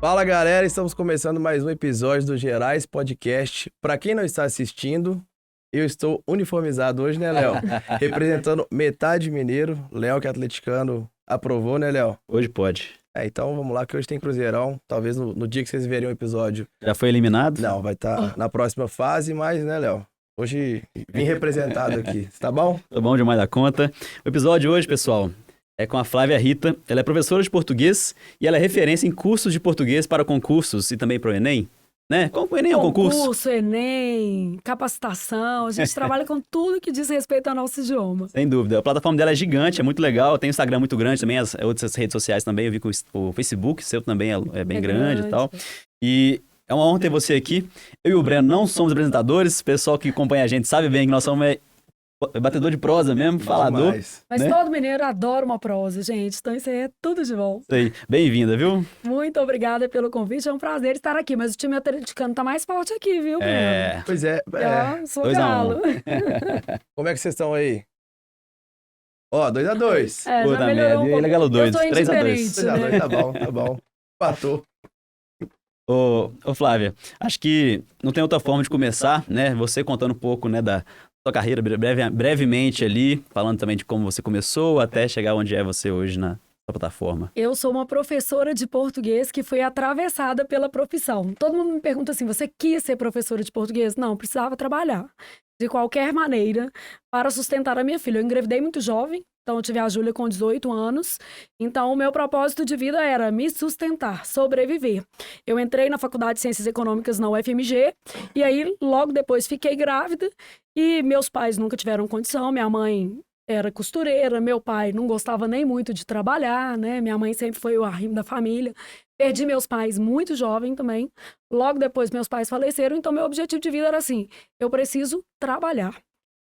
Fala galera, estamos começando mais um episódio do Gerais Podcast. Para quem não está assistindo, eu estou uniformizado hoje, né, Léo? Representando metade mineiro. Léo, que é atleticano, aprovou, né, Léo? Hoje pode. Então vamos lá, que hoje tem Cruzeirão. Talvez no dia que vocês verem o episódio. Já foi eliminado? Não, vai estar na próxima fase, mas, né, Léo? Hoje vim representado aqui. Tá bom? Tá bom demais da conta. O episódio de hoje, pessoal, é com a Flávia Rita. Ela é professora de português e ela é referência em cursos de português para concursos e também para o Enem, né? Como o Enem é um concurso? Concurso, Enem, capacitação, a gente trabalha com tudo que diz respeito ao nosso idioma. Sem dúvida. A plataforma dela é gigante, é muito legal. Tem um Instagram muito grande também, as outras redes sociais também. Eu vi que o Facebook, seu também é bem grande e tal. E é uma honra ter você aqui. Eu e o Breno não somos apresentadores. O pessoal que acompanha a gente sabe bem que nós somos batedor de prosa mesmo, falador. Mas né? todo mineiro adora uma prosa, gente. Então isso aí é tudo de bom. Isso aí. Bem-vinda, viu? Muito obrigada pelo convite. É um prazer estar aqui. Mas o time atleticano tá mais forte aqui, viu, Bruno? Pois é. Sou 2 a 1. galo. Como é que vocês estão aí? Ó, 2-2. Puta merda, ele é galo 2, Eu sou 3 a 2. indiferente, né? Tá bom. Empatou. Ô Flávia, acho que não tem outra forma de começar, né? Você contando um pouco, né, da sua carreira brevemente ali, falando também de como você começou até chegar onde é você hoje na plataforma. Eu sou uma professora de português que foi atravessada pela profissão. Todo mundo me pergunta assim, você quis ser professora de português? Não, precisava trabalhar de qualquer maneira para sustentar a minha filha. Eu engravidei muito jovem, então eu tive a Júlia com 18 anos. Então o meu propósito de vida era me sustentar, sobreviver. Eu entrei na Faculdade de Ciências Econômicas na UFMG e aí logo depois fiquei grávida e meus pais nunca tiveram condição. Minha mãe era costureira, meu pai não gostava nem muito de trabalhar, né? Minha mãe sempre foi o arrimo da família. Perdi meus pais muito jovem também. Logo depois, meus pais faleceram, então meu objetivo de vida era assim, eu preciso trabalhar.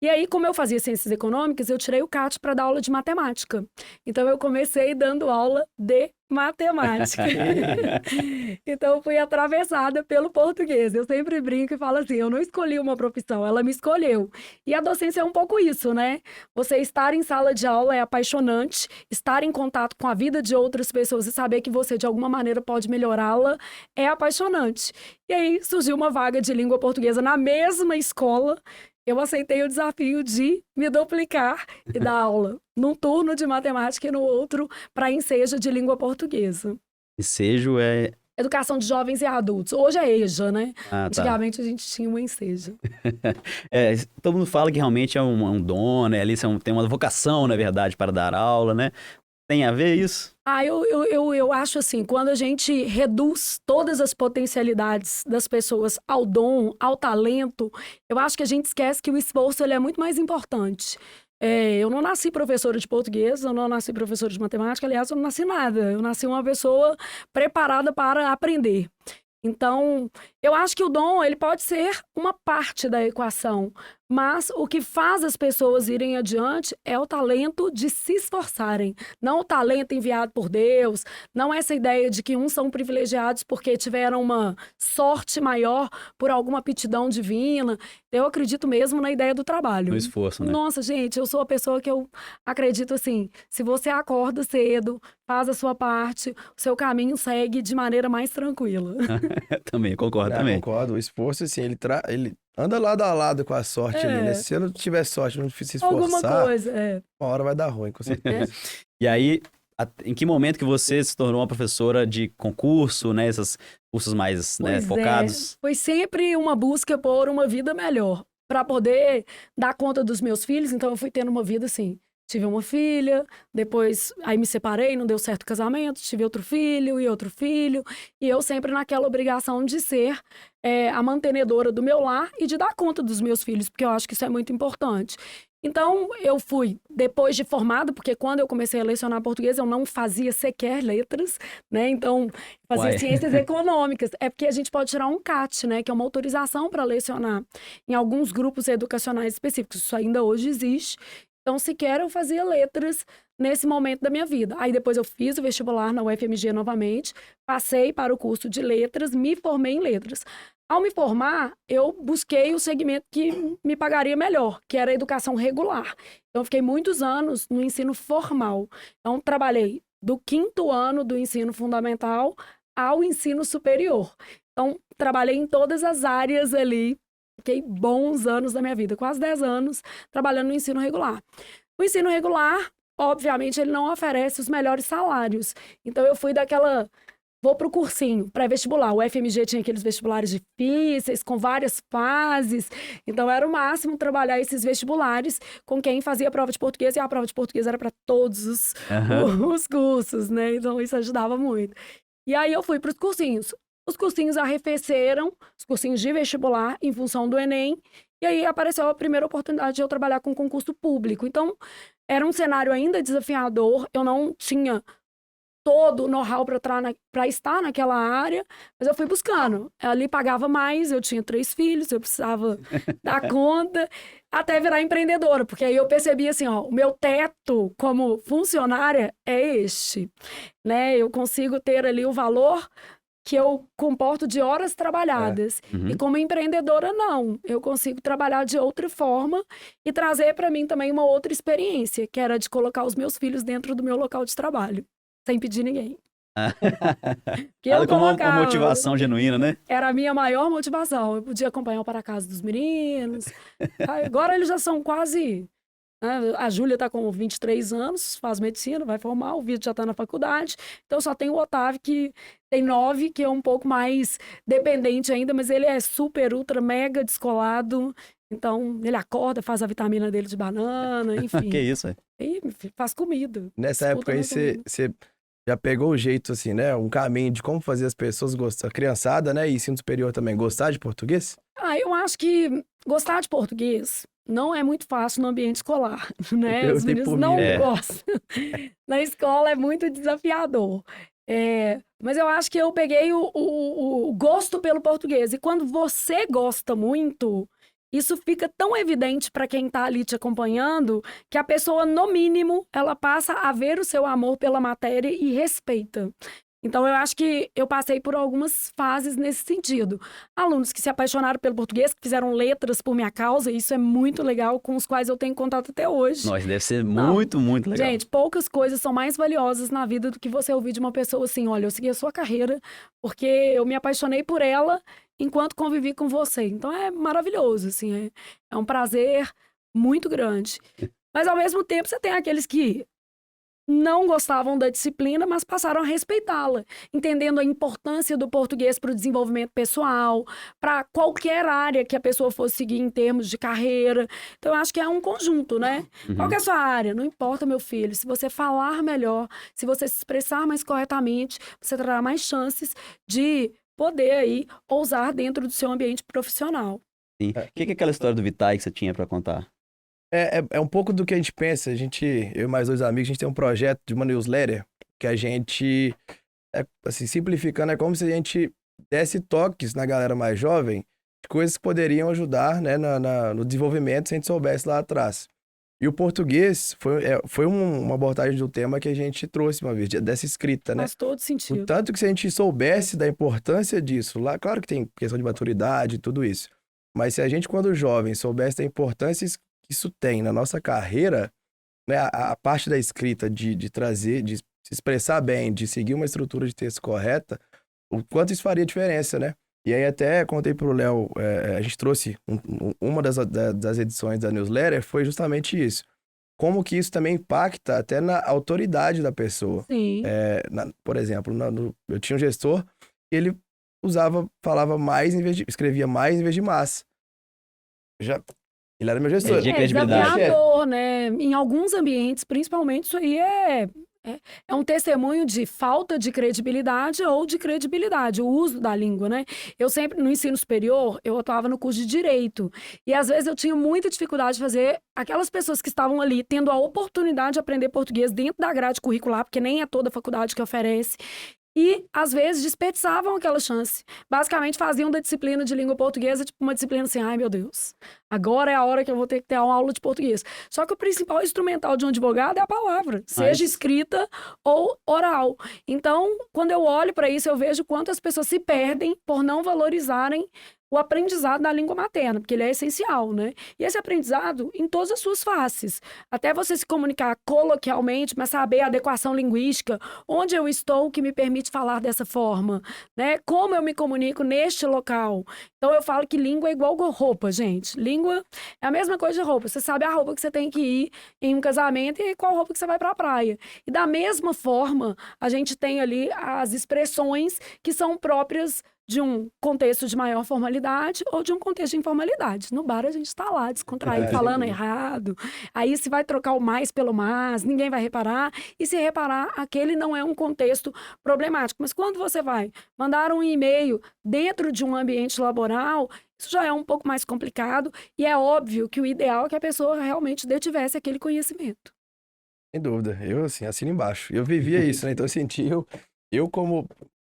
E aí, como eu fazia ciências econômicas, eu tirei o CAT para dar aula de matemática. Então, eu comecei dando aula de matemática. Então, eu fui atravessada pelo português. Eu sempre brinco e falo assim, eu não escolhi uma profissão, ela me escolheu. E a docência é um pouco isso, né? Você estar em sala de aula é apaixonante, estar em contato com a vida de outras pessoas e saber que você, de alguma maneira, pode melhorá-la é apaixonante. E aí, surgiu uma vaga de língua portuguesa na mesma escola. Eu aceitei o desafio de me duplicar e dar aula num turno de matemática e no outro para ensejo de língua portuguesa. Ensejo é... Educação de jovens e adultos. Hoje é EJA, né? Ah, Antigamente a gente tinha uma ensejo. Todo mundo fala que realmente é um dom, né? Ali tem uma vocação, na verdade, para dar aula, né? Tem a ver isso? Eu acho assim, quando a gente reduz todas as potencialidades das pessoas ao dom, ao talento, eu acho que a gente esquece que o esforço ele é muito mais importante. Eu não nasci professora de português, eu não nasci professora de matemática, aliás, eu não nasci nada. Eu nasci uma pessoa preparada para aprender. Então, eu acho que o dom, ele pode ser uma parte da equação, mas o que faz as pessoas irem adiante é o talento de se esforçarem, não o talento enviado por Deus, não essa ideia de que uns são privilegiados porque tiveram uma sorte maior por alguma aptidão divina. Eu acredito mesmo na ideia do trabalho. No esforço, né? Nossa, gente, eu sou a pessoa que eu acredito assim, se você acorda cedo, faz a sua parte, o seu caminho segue de maneira mais tranquila. Também, concordo também. Concordo, o esforço, assim, ele anda lado a lado com a sorte ali, né? Se você não tiver sorte, não se esforçar, Alguma coisa, uma hora vai dar ruim, com certeza. E aí, em que momento que você se tornou uma professora de concurso, né? Esses cursos mais focados? Foi sempre uma busca por uma vida melhor, para poder dar conta dos meus filhos. Então, eu fui tendo uma vida assim. Tive uma filha, depois aí me separei, não deu certo o casamento, tive outro filho, e eu sempre naquela obrigação de ser a mantenedora do meu lar e de dar conta dos meus filhos, porque eu acho que isso é muito importante. Então, eu fui, depois de formada, porque quando eu comecei a lecionar português, eu não fazia sequer letras, né? Então, fazia ciências econômicas. É porque a gente pode tirar um CAT, né? Que é uma autorização para lecionar em alguns grupos educacionais específicos. Isso ainda hoje existe. Então, sequer eu fazia letras nesse momento da minha vida. Aí depois eu fiz o vestibular na UFMG novamente, passei para o curso de letras, me formei em letras. Ao me formar, eu busquei o segmento que me pagaria melhor, que era a educação regular. Então, eu fiquei muitos anos no ensino formal. Então, trabalhei do 5º ano do ensino fundamental ao ensino superior. Então, trabalhei em todas as áreas ali. Fiquei bons anos da minha vida, quase 10 anos, trabalhando no ensino regular. O ensino regular, obviamente, ele não oferece os melhores salários. Então, eu fui daquela... Vou pro cursinho, pré-vestibular. O FMG tinha aqueles vestibulares difíceis, com várias fases. Então, era o máximo trabalhar esses vestibulares com quem fazia prova de português. E a prova de português era para todos os cursos, né? Então, isso ajudava muito. E aí, eu fui pros cursinhos. Os cursinhos arrefeceram, os cursinhos de vestibular, em função do Enem. E aí, apareceu a primeira oportunidade de eu trabalhar com concurso público. Então, era um cenário ainda desafiador. Eu não tinha todo o know-how para estar naquela área, mas eu fui buscando. Ali pagava mais, eu tinha 3 filhos, eu precisava dar conta, até virar empreendedora, porque aí eu percebi assim, ó, o meu teto como funcionária é este, né? Eu consigo ter ali o valor que eu comporto de horas trabalhadas. E como empreendedora, não. Eu consigo trabalhar de outra forma e trazer para mim também uma outra experiência, que era de colocar os meus filhos dentro do meu local de trabalho. Sem pedir ninguém. Que eu como uma motivação genuína, né? Era a minha maior motivação. Eu podia acompanhar o para-casa dos meninos. Agora eles já são quase... Né? A Júlia está com 23 anos, faz medicina, vai formar. O Vitor já está na faculdade. Então só tem o Otávio, que tem 9, que é um pouco mais dependente ainda, mas ele é super, ultra, mega descolado. Então, ele acorda, faz a vitamina dele de banana, enfim. Que isso, é? E faz comida. Nessa época aí, você já pegou o jeito, assim, né? Um caminho de como fazer as pessoas gostar, a criançada, né? E ensino superior também, gostar de português? Eu acho que gostar de português não é muito fácil no ambiente escolar, né? Os meninos não gostam. Na escola é muito desafiador. Mas eu acho que eu peguei o gosto pelo português. E quando você gosta muito... Isso fica tão evidente para quem está ali te acompanhando que a pessoa, no mínimo, ela passa a ver o seu amor pela matéria e respeita. Então, eu acho que eu passei por algumas fases nesse sentido. Alunos que se apaixonaram pelo português, que fizeram letras por minha causa, isso é muito legal, com os quais eu tenho contato até hoje. Nossa, deve ser muito legal. Gente, poucas coisas são mais valiosas na vida do que você ouvir de uma pessoa assim, olha, eu segui a sua carreira porque eu me apaixonei por ela enquanto convivi com você. Então, é maravilhoso, assim, é um prazer muito grande. Mas, ao mesmo tempo, você tem aqueles que não gostavam da disciplina, mas passaram a respeitá-la, entendendo a importância do português para o desenvolvimento pessoal, para qualquer área que a pessoa fosse seguir em termos de carreira. Então, eu acho que é um conjunto, né? Qual que é a sua área? Não importa, meu filho. Se você falar melhor, se você se expressar mais corretamente, você terá mais chances de poder aí ousar dentro do seu ambiente profissional. Sim. O que é aquela história do Vitae que você tinha para contar? É um pouco do que a gente pensa. Eu e mais 2 amigos, a gente tem um projeto de uma newsletter que a gente, assim, simplificando, é como se a gente desse toques na galera mais jovem de coisas que poderiam ajudar, né, no desenvolvimento se a gente soubesse lá atrás. E o português foi uma abordagem do tema que a gente trouxe uma vez, dessa escrita, né? Faz todo sentido. Tanto que se a gente soubesse da importância disso, lá, claro que tem questão de maturidade e tudo isso, mas se a gente, quando jovem, soubesse da importância que isso tem na nossa carreira, né, a parte da escrita de trazer, de se expressar bem, de seguir uma estrutura de texto correta, o quanto isso faria diferença, né? E aí até contei pro Léo, a gente trouxe uma das edições da newsletter, foi justamente isso. Como que isso também impacta até na autoridade da pessoa. Sim. Por exemplo, eu tinha um gestor que ele falava mais escrevia mais em vez de mais. Ele era meu gestor. Perdia credibilidade. Desafiador, né? Em alguns ambientes, principalmente, isso aí é um testemunho de falta de credibilidade ou de credibilidade, o uso da língua, né? Eu sempre, no ensino superior, eu atuava no curso de Direito. E, às vezes, eu tinha muita dificuldade de fazer aquelas pessoas que estavam ali tendo a oportunidade de aprender português dentro da grade curricular, porque nem é toda a faculdade que oferece. e, às vezes, desperdiçavam aquela chance. Basicamente, faziam da disciplina de língua portuguesa, tipo, uma disciplina assim, ai, meu Deus, agora é a hora que eu vou ter que ter uma aula de português. Só que o principal instrumental de um advogado é a palavra, seja escrita ou oral. Então, quando eu olho para isso, eu vejo quanto as pessoas se perdem por não valorizarem o aprendizado da língua materna, porque ele é essencial, né? E esse aprendizado em todas as suas faces. Até você se comunicar coloquialmente, mas saber a adequação linguística, onde eu estou que me permite falar dessa forma, né? Como eu me comunico neste local. Então, eu falo que língua é igual roupa, gente. Língua é a mesma coisa de roupa. Você sabe a roupa que você tem que ir em um casamento e qual roupa que você vai para a praia. E da mesma forma, a gente tem ali as expressões que são próprias de um contexto de maior formalidade ou de um contexto de informalidade. No bar a gente está lá, descontraído, falando errado. Aí se vai trocar o mais pelo mas, ninguém vai reparar. E se reparar, aquele não é um contexto problemático. Mas quando você vai mandar um e-mail dentro de um ambiente laboral, isso já é um pouco mais complicado. E é óbvio que o ideal é que a pessoa realmente detivesse aquele conhecimento. Sem dúvida. Eu, assim, assino embaixo. Eu vivia isso, né? Então, eu senti, eu como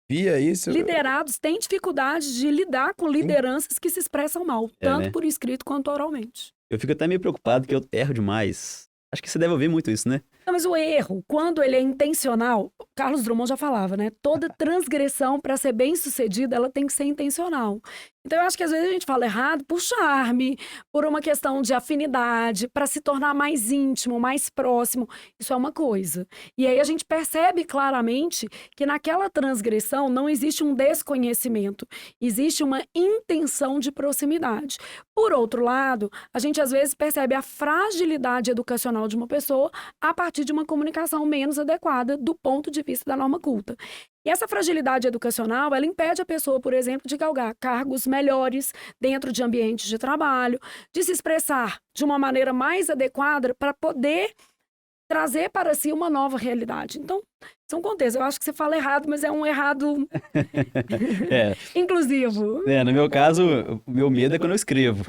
via isso... Liderados têm dificuldade de lidar com lideranças que se expressam mal, tanto né? por escrito quanto oralmente. Eu fico até meio preocupado que eu erro demais. Acho que você deve ouvir muito isso, né? Não, mas o erro, quando ele é intencional, Carlos Drummond já falava, né? Toda transgressão, para ser bem sucedida, ela tem que ser intencional. Então, eu acho que às vezes a gente fala errado por charme, por uma questão de afinidade, para se tornar mais íntimo, mais próximo. Isso é uma coisa. E aí a gente percebe claramente que naquela transgressão não existe um desconhecimento, existe uma intenção de proximidade. Por outro lado, a gente às vezes percebe a fragilidade educacional de uma pessoa a partir de uma comunicação menos adequada do ponto de vista da norma culta. E essa fragilidade educacional, ela impede a pessoa, por exemplo, de galgar cargos melhores dentro de ambientes de trabalho, de se expressar de uma maneira mais adequada para poder trazer para si uma nova realidade. Então, são contextos. Eu acho que você fala errado, mas é um errado inclusivo. No meu caso, o meu medo é quando eu escrevo.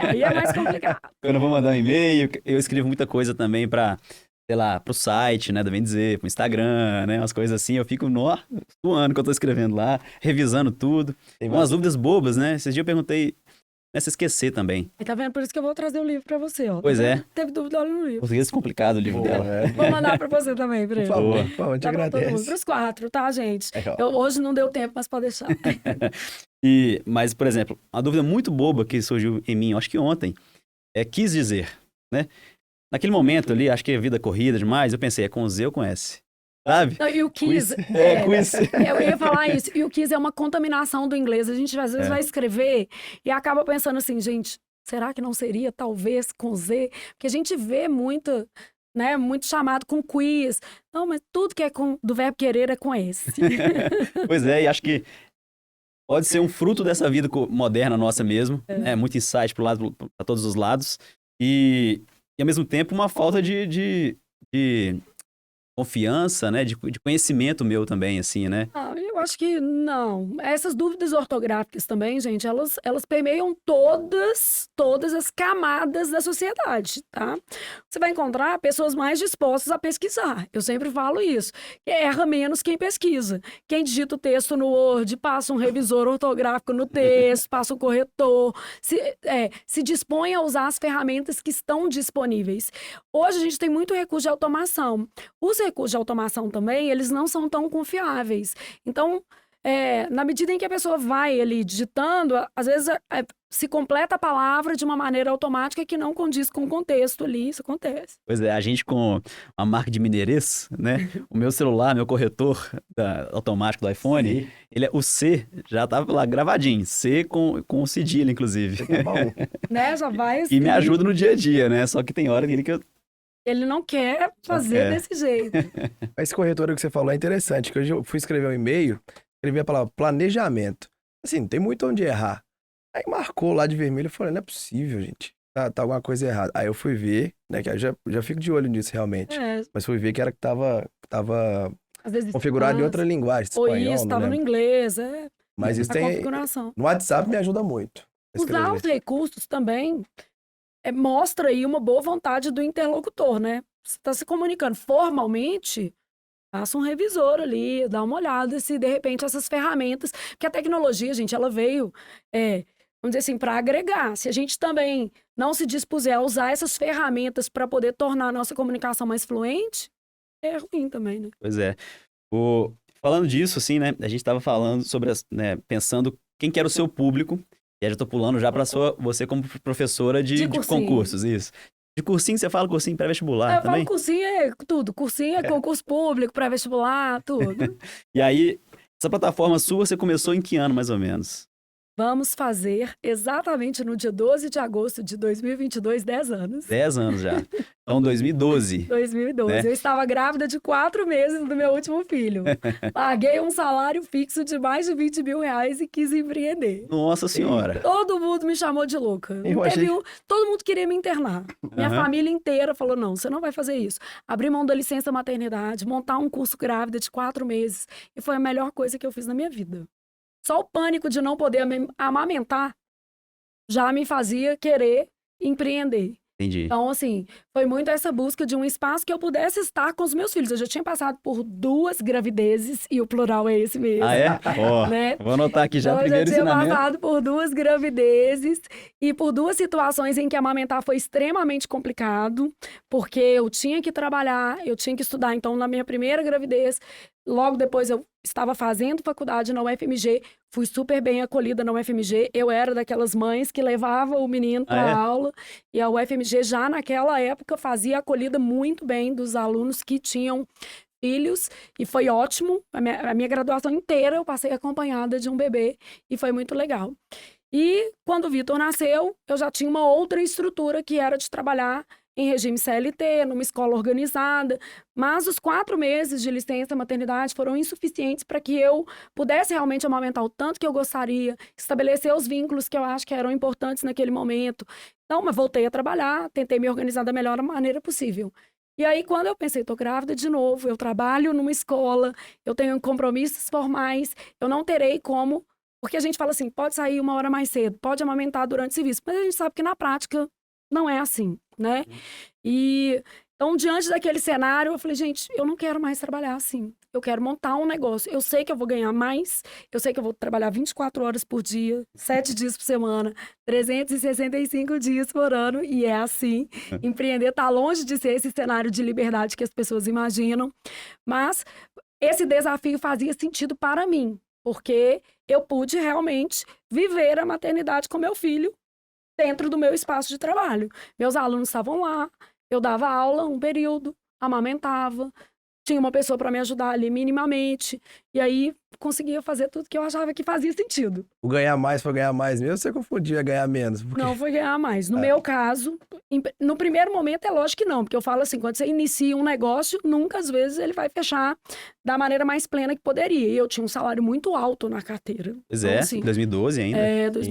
Aí é mais complicado. Quando eu vou mandar um e-mail, eu escrevo muita coisa também para, sei lá, pro site, né, do Bem Dizer, pro Instagram, né, umas coisas assim. Eu fico, suando que eu tô escrevendo lá, revisando tudo. Umas dúvidas bobas, né? Esses dias eu perguntei, nessa esquecer também. E tá vendo? Por isso que eu vou trazer o livro pra você, ó. Pois é. Teve dúvida, olha no livro. Português é complicado o livro dela. Vou mandar pra você também, Breno. Por favor, te agradeço. Pros 4, tá, gente? Hoje não deu tempo, mas pode deixar. Mas, por exemplo, uma dúvida muito boba que surgiu em mim, acho que ontem, quis dizer, né? Naquele momento ali, acho que é vida corrida demais, eu pensei, é com Z ou com S? Sabe? Não, e o quis... quiz. Eu ia falar isso. E o quis é uma contaminação do inglês. A gente, às vezes, vai escrever e acaba pensando assim, gente, será que não seria, talvez, com Z? Porque a gente vê muito, né, muito chamado com quiz. Não, mas tudo que é do verbo querer é com S. Pois é, e acho que pode ser um fruto dessa vida moderna nossa mesmo. Muito insight para todos os lados. E, ao mesmo tempo, uma falta de confiança, né? De conhecimento meu também, assim, né? Eu acho que não. Essas dúvidas ortográficas também, gente, elas permeiam todas as camadas da sociedade, tá? Você vai encontrar pessoas mais dispostas a pesquisar. Eu sempre falo isso. Erra menos quem pesquisa. Quem digita o texto no Word, passa um revisor ortográfico no texto, passa um corretor, se dispõe a usar as ferramentas que estão disponíveis. Hoje a gente tem muito recurso de automação. Os recursos de automação também, eles não são tão confiáveis. Então, na medida em que a pessoa vai ali digitando, às vezes se completa a palavra de uma maneira automática que não condiz com o contexto ali, isso acontece. Pois é, a gente com a marca de mineirês, né? O meu celular, meu corretor automático do iPhone, o C já tava lá gravadinho, C com o cedilha, inclusive. Né? Já vai... E me ajuda no dia a dia, né? Só que tem hora que eu... Ele não quer fazer desse jeito. Esse corretor que você falou é interessante, que hoje eu fui escrever um e-mail, escrevi a palavra planejamento. Assim, não tem muito onde errar. Aí marcou lá de vermelho, eu falei, não é possível, gente. Tá alguma coisa errada. Aí eu fui ver, né, que eu já fico de olho nisso realmente. Mas fui ver que era que tava às vezes configurado em outra linguagem, ou espanhol, isso, tava no inglês, Mas isso tem... configuração. No WhatsApp me ajuda muito. Usar os recursos também mostra aí uma boa vontade do interlocutor, né? Você está se comunicando formalmente, Faça um revisor ali, dá uma olhada se de repente essas ferramentas, porque a tecnologia, gente, ela veio, vamos dizer assim, para agregar. Se a gente também não se dispuser a usar essas ferramentas para poder tornar a nossa comunicação mais fluente, é ruim também, né? Pois é. Falando disso, assim, né? A gente estava falando sobre, né, pensando quem que era o seu público. E aí já tô pulando já para você como professora de concursos, isso. De cursinho, você fala cursinho pré-vestibular também? Eu falo cursinho é tudo. Cursinho é concurso público, pré-vestibular, tudo. E aí, essa plataforma sua, você começou em que ano, mais ou menos? Vamos fazer exatamente no dia 12 de agosto de 2022, 10 anos. 10 anos já. Então, 2012. 2012. Né? Eu estava grávida de 4 meses do meu último filho. Paguei um salário fixo de mais de 20 mil reais e quis empreender. Nossa Senhora. Todo mundo me chamou de louca. Todo mundo queria me internar. Minha família inteira falou, não, você não vai fazer isso. Abrir mão da licença maternidade, montar um curso grávida de 4 meses. E foi a melhor coisa que eu fiz na minha vida. Só o pânico de não poder amamentar já me fazia querer empreender. Entendi. Então, assim, foi muito essa busca de um espaço que eu pudesse estar com os meus filhos. Eu já tinha passado por 2 gravidezes, e o plural é esse mesmo. Ah, é? Ó, né? Vou anotar aqui já o primeiro ensinamento. Eu já tinha passado por 2 gravidezes e por 2 situações em que amamentar foi extremamente complicado, porque eu tinha que trabalhar, eu tinha que estudar. Então, na minha primeira gravidez, logo depois eu estava fazendo faculdade na UFMG, fui super bem acolhida na UFMG. Eu era daquelas mães que levava o menino para aula. E a UFMG já naquela época fazia acolhida muito bem dos alunos que tinham filhos. E foi ótimo. A minha graduação inteira eu passei acompanhada de um bebê e foi muito legal. E quando o Vitor nasceu, eu já tinha uma outra estrutura que era de trabalhar em regime CLT, numa escola organizada, mas os 4 meses de licença maternidade foram insuficientes para que eu pudesse realmente amamentar o tanto que eu gostaria, estabelecer os vínculos que eu acho que eram importantes naquele momento. Então, mas voltei a trabalhar, tentei me organizar da melhor maneira possível. E aí, quando eu pensei, tô grávida de novo, eu trabalho numa escola, eu tenho compromissos formais, eu não terei como, porque a gente fala assim, pode sair 1 hora mais cedo, pode amamentar durante o serviço, mas a gente sabe que na prática não é assim, né? E então, diante daquele cenário, eu falei, gente, eu não quero mais trabalhar assim. Eu quero montar um negócio. Eu sei que eu vou ganhar mais, eu sei que eu vou trabalhar 24 horas por dia, 7 dias por semana, 365 dias por ano, e é assim. Empreender tá longe de ser esse cenário de liberdade que as pessoas imaginam, mas esse desafio fazia sentido para mim, porque eu pude realmente viver a maternidade com meu filho dentro do meu espaço de trabalho. Meus alunos estavam lá, eu dava aula um período, amamentava, tinha uma pessoa para me ajudar ali minimamente, e aí conseguia fazer tudo que eu achava que fazia sentido. O ganhar mais foi ganhar mais mesmo, você confundia ganhar menos? Porque... Não foi ganhar mais. No meu caso, no primeiro momento é lógico que não, porque eu falo assim, quando você inicia um negócio, nunca às vezes ele vai fechar da maneira mais plena que poderia. E eu tinha um salário muito alto na carteira. Pois então, é, assim, 2012 ainda.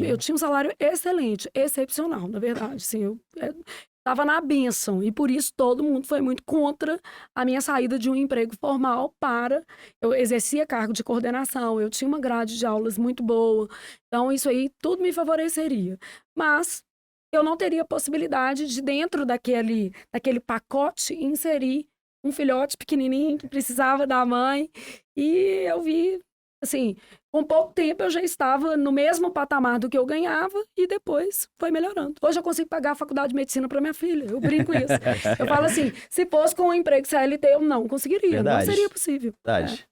Eu tinha um salário excelente, excepcional, na verdade. Assim, eu estava na bênção, e por isso todo mundo foi muito contra a minha saída de um emprego formal para... Eu exercia cargo de coordenação, eu tinha uma grade de aulas muito boa, então isso aí tudo me favoreceria. Mas eu não teria possibilidade de, dentro daquele pacote, inserir um filhote pequenininho que precisava da mãe, e eu vi... Assim, com pouco tempo eu já estava no mesmo patamar do que eu ganhava e depois foi melhorando. Hoje eu consigo pagar a faculdade de medicina para minha filha, eu brinco isso. Eu falo assim, se fosse com um emprego CLT eu não conseguiria, Verdade. não seria possível. Verdade.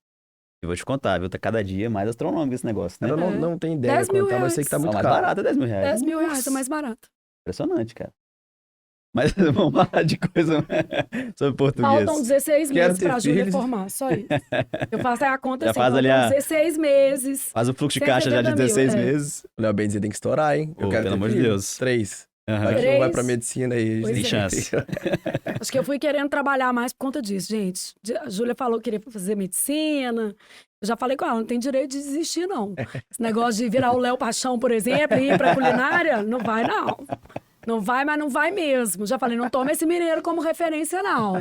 Eu vou te contar, viu? Tá cada dia mais astronômico esse negócio, né? Ela não tem ideia 10 mil quanto, mas reais. sei que tá muito mais caro. barato é 10 mil reais. 10 mil reais é mais barato. Impressionante, cara. Mas vamos falar de coisa sobre português. Faltam 16 Quero meses ter pra Júlia filhos. formar, só isso. Eu faço a conta Já assim, faz ali faltam a- 16 meses. Faz o fluxo de caixa já de 170 mil, 16 é. meses. O Léo Benzi tem que estourar, hein? Pô, pelo amor de Deus. 3. Aham. Vai que não vai 3. pra medicina aí. Pois Tem é. chance. Acho que eu fui querendo trabalhar mais por conta disso, gente. A Júlia falou que queria fazer medicina. Eu já falei com ela, não tem direito de desistir, não. Esse negócio de virar o Léo Paixão, por exemplo, e ir pra culinária, não vai, não. Não vai, mas não vai mesmo. Já falei, não toma esse mineiro como referência, não.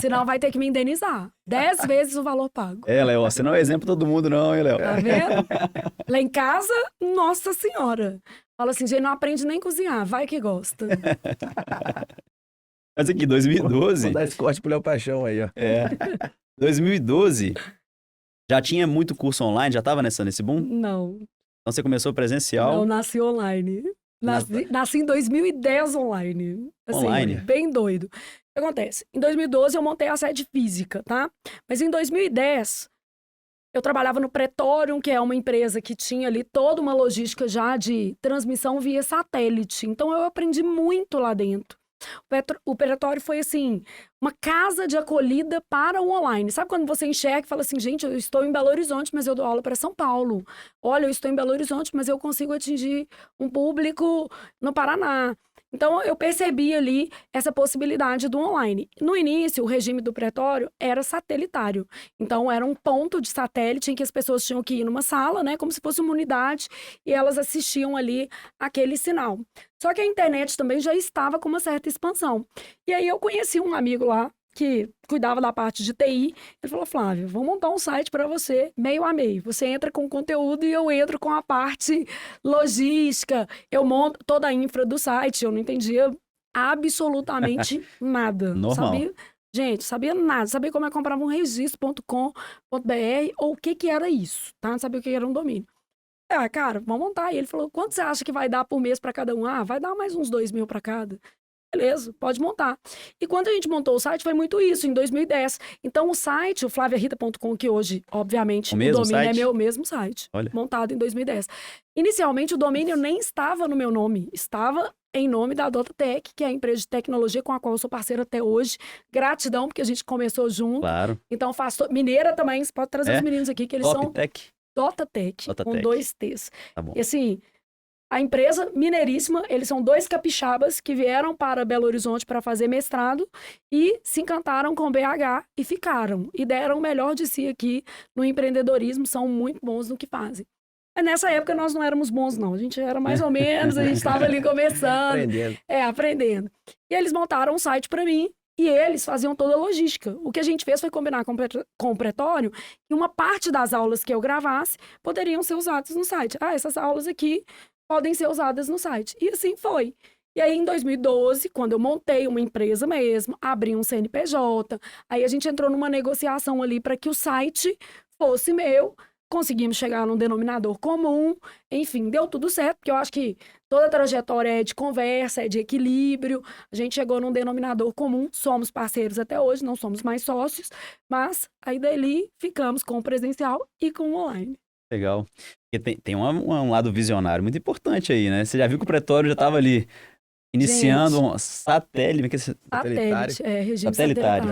Senão vai ter que me indenizar. 10 vezes o valor pago. É, Léo, você não é exemplo pra todo mundo não, hein, Léo? Tá vendo? Lá em casa, nossa senhora. Fala assim, gente, não aprende nem cozinhar, vai que gosta. Mas aqui, 2012... Vou dar esse corte pro Léo Paixão aí, ó. É. 2012, já tinha muito curso online? Já tava nesse boom? Não, Então você começou presencial. não nasci online. Nasci em 2010 online. Assim, Online? bem doido. O que acontece? Em 2012 eu montei a sede física, tá? Mas em 2010 eu trabalhava no Pretorium, que é uma empresa que tinha ali toda uma logística já de transmissão via satélite. Então eu aprendi muito lá dentro. O Pretório foi assim, uma casa de acolhida para o online. Sabe quando você enxerga e fala assim, gente, eu estou em Belo Horizonte, mas eu dou aula para São Paulo. Olha, eu estou em Belo Horizonte, mas eu consigo atingir um público no Paraná. Então, eu percebi ali essa possibilidade do online. No início, o regime do Pretório era satelitário. Então, era um ponto de satélite em que as pessoas tinham que ir numa sala, né, como se fosse uma unidade, e elas assistiam ali aquele sinal. Só que a internet também já estava com uma certa expansão. E aí, eu conheci um amigo lá, que cuidava da parte de TI, ele falou, Flávio, vou montar um site para você, meio a meio. Você entra com conteúdo e eu entro com a parte logística. Eu monto toda a infra do site. Eu não entendia absolutamente nada. Normal. Sabia nada. Sabia como é que comprava um registro.com.br ou o que era isso, tá? Não sabia o que era um domínio. Cara, vamos montar. E ele falou, quanto você acha que vai dar por mês para cada um? Vai dar mais uns 2.000 para cada. Beleza, pode montar. E quando a gente montou o site, foi muito isso, em 2010. Então, o site, o flaviarrita.com, que hoje, obviamente, o domínio site? é meu mesmo site, Olha. montado em 2010. Inicialmente, o domínio nem estava no meu nome, estava em nome da Dotatec, que é a empresa de tecnologia com a qual eu sou parceira até hoje. Gratidão, porque a gente começou junto. Claro. Então, mineira também, você pode trazer os meninos aqui, que eles são Dotatec, com 2 T's. Tá bom. E assim... A empresa mineiríssima, eles são 2 capixabas que vieram para Belo Horizonte para fazer mestrado e se encantaram com BH e ficaram. E deram o melhor de si aqui no empreendedorismo, são muito bons no que fazem. Mas nessa época nós não éramos bons, não. A gente era mais ou menos, a gente estava ali começando. Aprendendo. E eles montaram um site para mim e eles faziam toda a logística. O que a gente fez foi combinar com o Pretório que uma parte das aulas que eu gravasse poderiam ser usadas no site. Essas aulas aqui podem ser usadas no site. E assim foi. E aí, em 2012, quando eu montei uma empresa mesmo, abri um CNPJ, aí a gente entrou numa negociação ali para que o site fosse meu, conseguimos chegar num denominador comum, enfim, deu tudo certo, porque eu acho que toda a trajetória é de conversa, é de equilíbrio, a gente chegou num denominador comum, somos parceiros até hoje, não somos mais sócios, mas aí dali ficamos com o presencial e com o online. Legal. Porque tem um lado visionário muito importante aí, né? Você já viu que o Pretório já estava ali iniciando um satélite. Satélite, regime satelitário.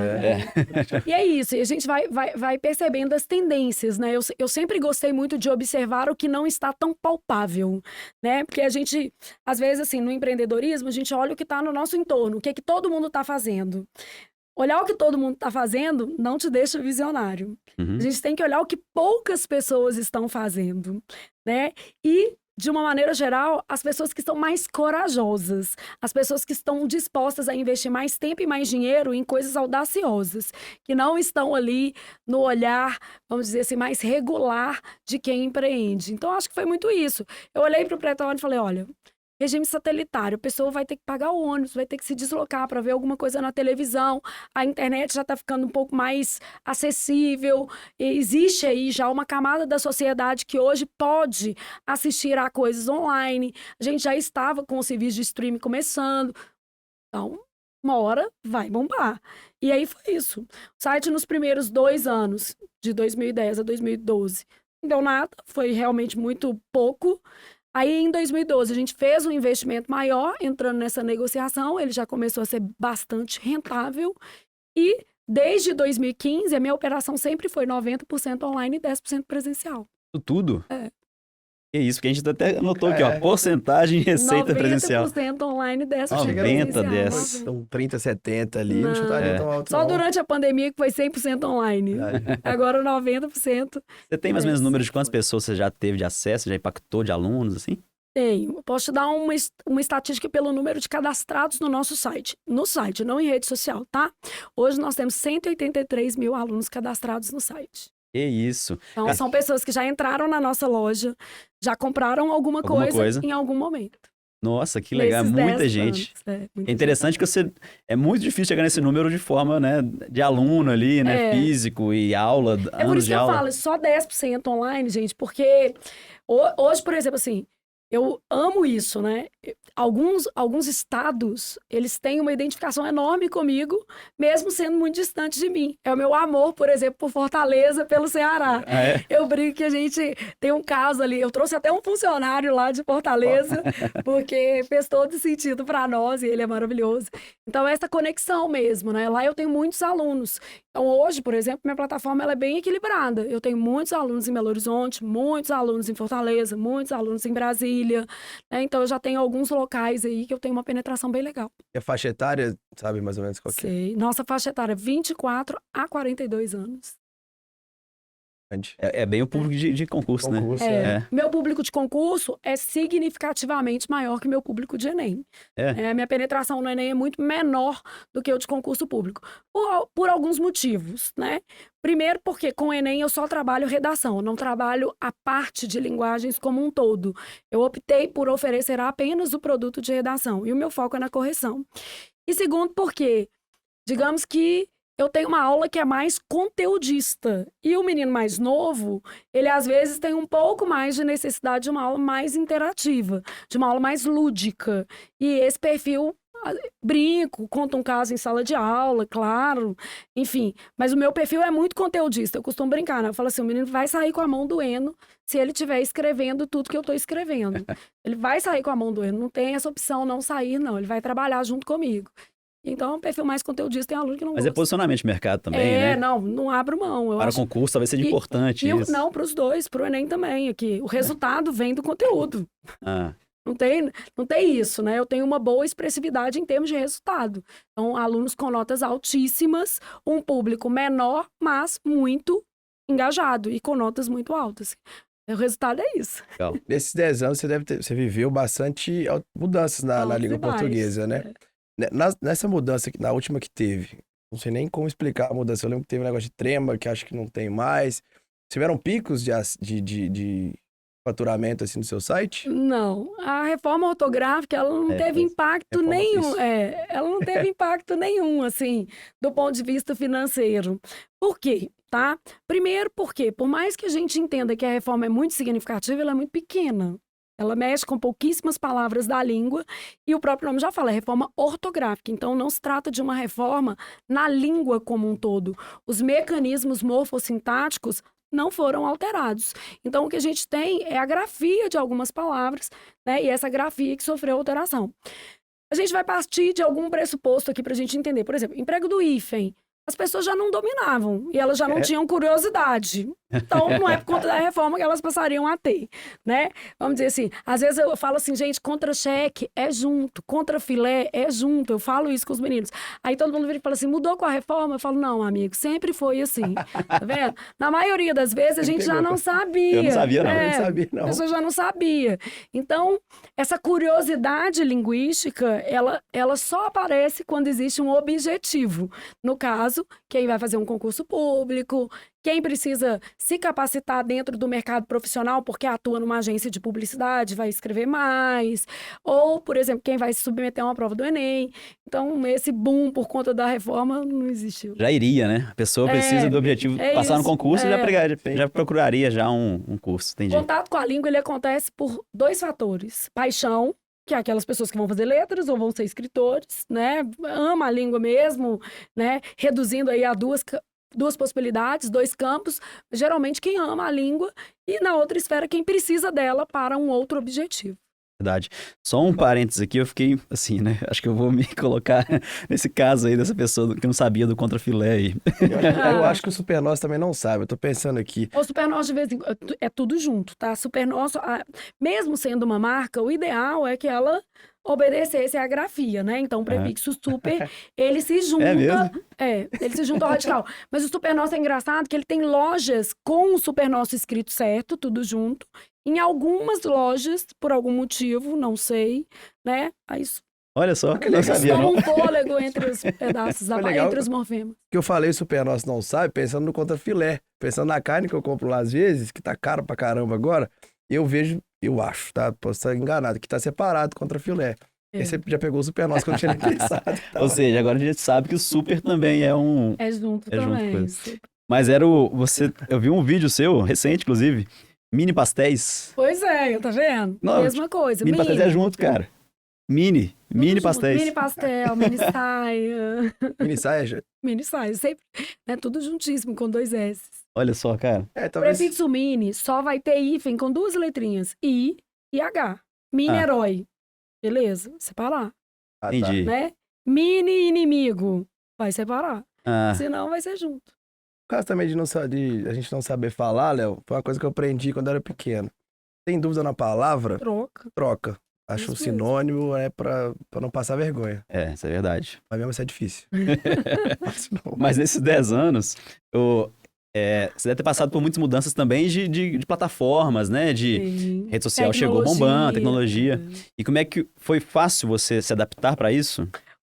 E é isso, e a gente vai percebendo as tendências, né? Eu sempre gostei muito de observar o que não está tão palpável, né? Porque a gente, às vezes, assim, no empreendedorismo, a gente olha o que está no nosso entorno, o que todo mundo está fazendo. Olhar o que todo mundo está fazendo não te deixa visionário. Uhum. A gente tem que olhar o que poucas pessoas estão fazendo, né? E, de uma maneira geral, as pessoas que estão mais corajosas, as pessoas que estão dispostas a investir mais tempo e mais dinheiro em coisas audaciosas, que não estão ali no olhar, vamos dizer assim, mais regular de quem empreende. Então, acho que foi muito isso. Eu olhei para o Pretório e falei, olha... Regime satelitário, a pessoa vai ter que pagar o ônibus, vai ter que se deslocar para ver alguma coisa na televisão, a internet já está ficando um pouco mais acessível, existe aí já uma camada da sociedade que hoje pode assistir a coisas online, a gente já estava com o serviço de streaming começando, então uma hora vai bombar. E aí foi isso. O site nos primeiros 2 anos, de 2010 a 2012, não deu nada, foi realmente muito pouco. Aí, em 2012, a gente fez um investimento maior, entrando nessa negociação, ele já começou a ser bastante rentável. E, desde 2015, a minha operação sempre foi 90% online e 10% presencial. Tudo? É. Que isso, porque a gente até anotou aqui, ó, porcentagem de receita presencial. 90% online e 10% 90, presencial. 10. Então, 30, 70 ali, não Não. chutaria tão alto. Só não. durante a pandemia que foi 100% online. Agora 90%. Você tem mais ou menos número de quantas pessoas você já teve de acesso, já impactou de alunos, assim? Tenho. Posso te dar uma estatística pelo número de cadastrados no nosso site. No site, não em rede social, tá? Hoje nós temos 183 mil alunos cadastrados no site. Que isso. Então, são pessoas que já entraram na nossa loja, já compraram alguma coisa em algum momento. Nossa, que legal, nesses muita 10 gente. anos. Muita É interessante que é muito difícil chegar nesse número de forma, né, de aluno ali, né, físico e aula, É por anos isso de que eu aula. falo, só 10% online, gente, porque hoje, por exemplo, assim, eu amo isso, né? Alguns estados, eles têm uma identificação enorme comigo, mesmo sendo muito distante de mim. É o meu amor, por exemplo, por Fortaleza, pelo Ceará. Ah, é? Eu brinco que a gente tem um caso ali, eu trouxe até um funcionário lá de Fortaleza, porque fez todo sentido para nós e ele é maravilhoso. Então, essa conexão mesmo, né? Lá eu tenho muitos alunos. Então, hoje, por exemplo, minha plataforma ela é bem equilibrada. Eu tenho muitos alunos em Belo Horizonte, muitos alunos em Fortaleza, muitos alunos em Brasília, né? Então, eu já tenho alguns locais aí que eu tenho uma penetração bem legal. E a faixa etária, sabe mais ou menos qual que é? Sei. Nossa faixa etária, 24 a 42 anos. É bem o público de concurso, né? Concurso, Meu público de concurso é significativamente maior que meu público de Enem. Minha penetração no Enem é muito menor do que o de concurso público. Por alguns motivos, né? Primeiro, porque com o Enem eu só trabalho redação, eu não trabalho a parte de linguagens como um todo. Eu optei por oferecer apenas o produto de redação e o meu foco é na correção. E segundo, porque, digamos que eu tenho uma aula que é mais conteudista. E o menino mais novo, ele às vezes tem um pouco mais de necessidade de uma aula mais interativa, de uma aula mais lúdica. E esse perfil, brinco, conta um caso em sala de aula, claro, enfim. Mas o meu perfil é muito conteudista, eu costumo brincar, né? Eu falo assim, o menino vai sair com a mão doendo se ele estiver escrevendo tudo que eu estou escrevendo. Ele vai sair com a mão doendo, não tem essa opção não sair, não. Ele vai trabalhar junto comigo. Então, o perfil mais conteudista tem aluno que não gosta. Mas é posicionamento de mercado também, né? Não abro mão. Para concurso talvez seja importante isso. Não, para os dois, para o Enem também. Aqui. O resultado vem do conteúdo. Não tem isso, né? Eu tenho uma boa expressividade em termos de resultado. Então, alunos com notas altíssimas, um público menor, mas muito engajado e com notas muito altas. O resultado é isso. Legal. Nesses 10 anos, você viveu bastante mudanças na língua portuguesa, né? Nessa mudança, na última que teve, não sei nem como explicar a mudança. Eu lembro que teve um negócio de trema, que acho que não tem mais. Tiveram picos de faturamento assim no seu site? Não. A reforma ortográfica, ela não teve impacto nenhum. Ela não teve impacto nenhum, assim, do ponto de vista financeiro. Por quê? Tá? Primeiro, porque, por mais que a gente entenda que a reforma é muito significativa, ela é muito pequena. Ela mexe com pouquíssimas palavras da língua e o próprio nome já fala, é reforma ortográfica. Então, não se trata de uma reforma na língua como um todo. Os mecanismos morfossintáticos não foram alterados. Então, o que a gente tem é a grafia de algumas palavras, né? E essa grafia que sofreu alteração. A gente vai partir de algum pressuposto aqui para a gente entender. Por exemplo, emprego do hífen. As pessoas já não dominavam e elas já não tinham curiosidade. Então, não é por conta da reforma que elas passariam a ter, né? Vamos dizer assim, às vezes eu falo assim, gente, contra-cheque é junto, contra-filé é junto. Eu falo isso com os meninos. Aí todo mundo vira e fala assim, mudou com a reforma? Eu falo, não, amigo, sempre foi assim. Tá vendo? Na maioria das vezes a gente já não sabia. Eu não sabia, não. Eu não sabia, não. A pessoa já não sabia. Então, essa curiosidade linguística, ela só aparece quando existe um objetivo. No caso, quem vai fazer um concurso público, quem precisa se capacitar dentro do mercado profissional porque atua numa agência de publicidade, vai escrever mais. Ou, por exemplo, quem vai se submeter a uma prova do Enem. Então, esse boom por conta da reforma não existiu. Já iria, né? A pessoa precisa do objetivo passar no concurso e já procuraria já um curso, entendi. O contato com a língua, ele acontece por 2 fatores. Paixão, que é aquelas pessoas que vão fazer letras ou vão ser escritores, né? Ama a língua mesmo, né? Reduzindo aí a duas possibilidades, 2 campos. Geralmente quem ama a língua e na outra esfera quem precisa dela para um outro objetivo. Verdade. Só um parênteses aqui, eu fiquei assim, né? Acho que eu vou me colocar nesse caso aí dessa pessoa que não sabia do contrafilé aí. Eu acho que o Supernosso também não sabe, eu tô pensando aqui. O Supernosso, de vez em quando, é tudo junto, tá? Supernosso, mesmo sendo uma marca, o ideal é que ela obedecesse à grafia, né? Então, o prefixo super, ele se junta... É mesmo? Ele se junta ao radical. Mas o Supernosso é engraçado que ele tem lojas com o Supernosso escrito certo, tudo junto. Em algumas lojas, por algum motivo, não sei, né? Aí, olha só, não sabia não. um fôlego entre os pedaços, entre os morfemas. Que eu falei, o Supernosso não sabe, pensando no contrafilé. Pensando na carne que eu compro lá às vezes, que tá caro pra caramba agora, eu vejo eu acho, tá? Posso estar enganado, que tá separado contra filé. É. Aí você já pegou o super nosso que eu não tinha nem pensado. Tá? Ou seja, agora a gente sabe que o super também é um... É junto É junto também. com isso. Mas era eu vi um vídeo seu, recente, inclusive, mini pastéis. Pois é, tá vendo? Não, Mesma coisa. Mini pastéis é junto, cara. Mini Tudo pastéis. Mini pastel, mini saia, Mini saia? mini saia. Sempre, né? Tudo juntíssimo, com 2 S. Olha só, cara. É, talvez... Prefixo mini só vai ter hífen com 2 letrinhas. I e H. Mini Ah. herói. Beleza? Separar, Ah, tá. Entendi. né? Mini inimigo. Vai separar. Ah, Senão vai ser junto. Por causa também de a gente não saber falar, Léo, foi uma coisa que eu aprendi quando eu era pequeno. Tem dúvida na palavra? Troca. Troca. Acho um Isso mesmo. sinônimo pra não passar vergonha. isso é verdade. Mas mesmo assim é difícil. Fácil não. Mas nesses 10 anos, você deve ter passado por muitas mudanças também de plataformas, né? De Sim. rede social chegou bombando, tecnologia. E como é que foi fácil você se adaptar para isso?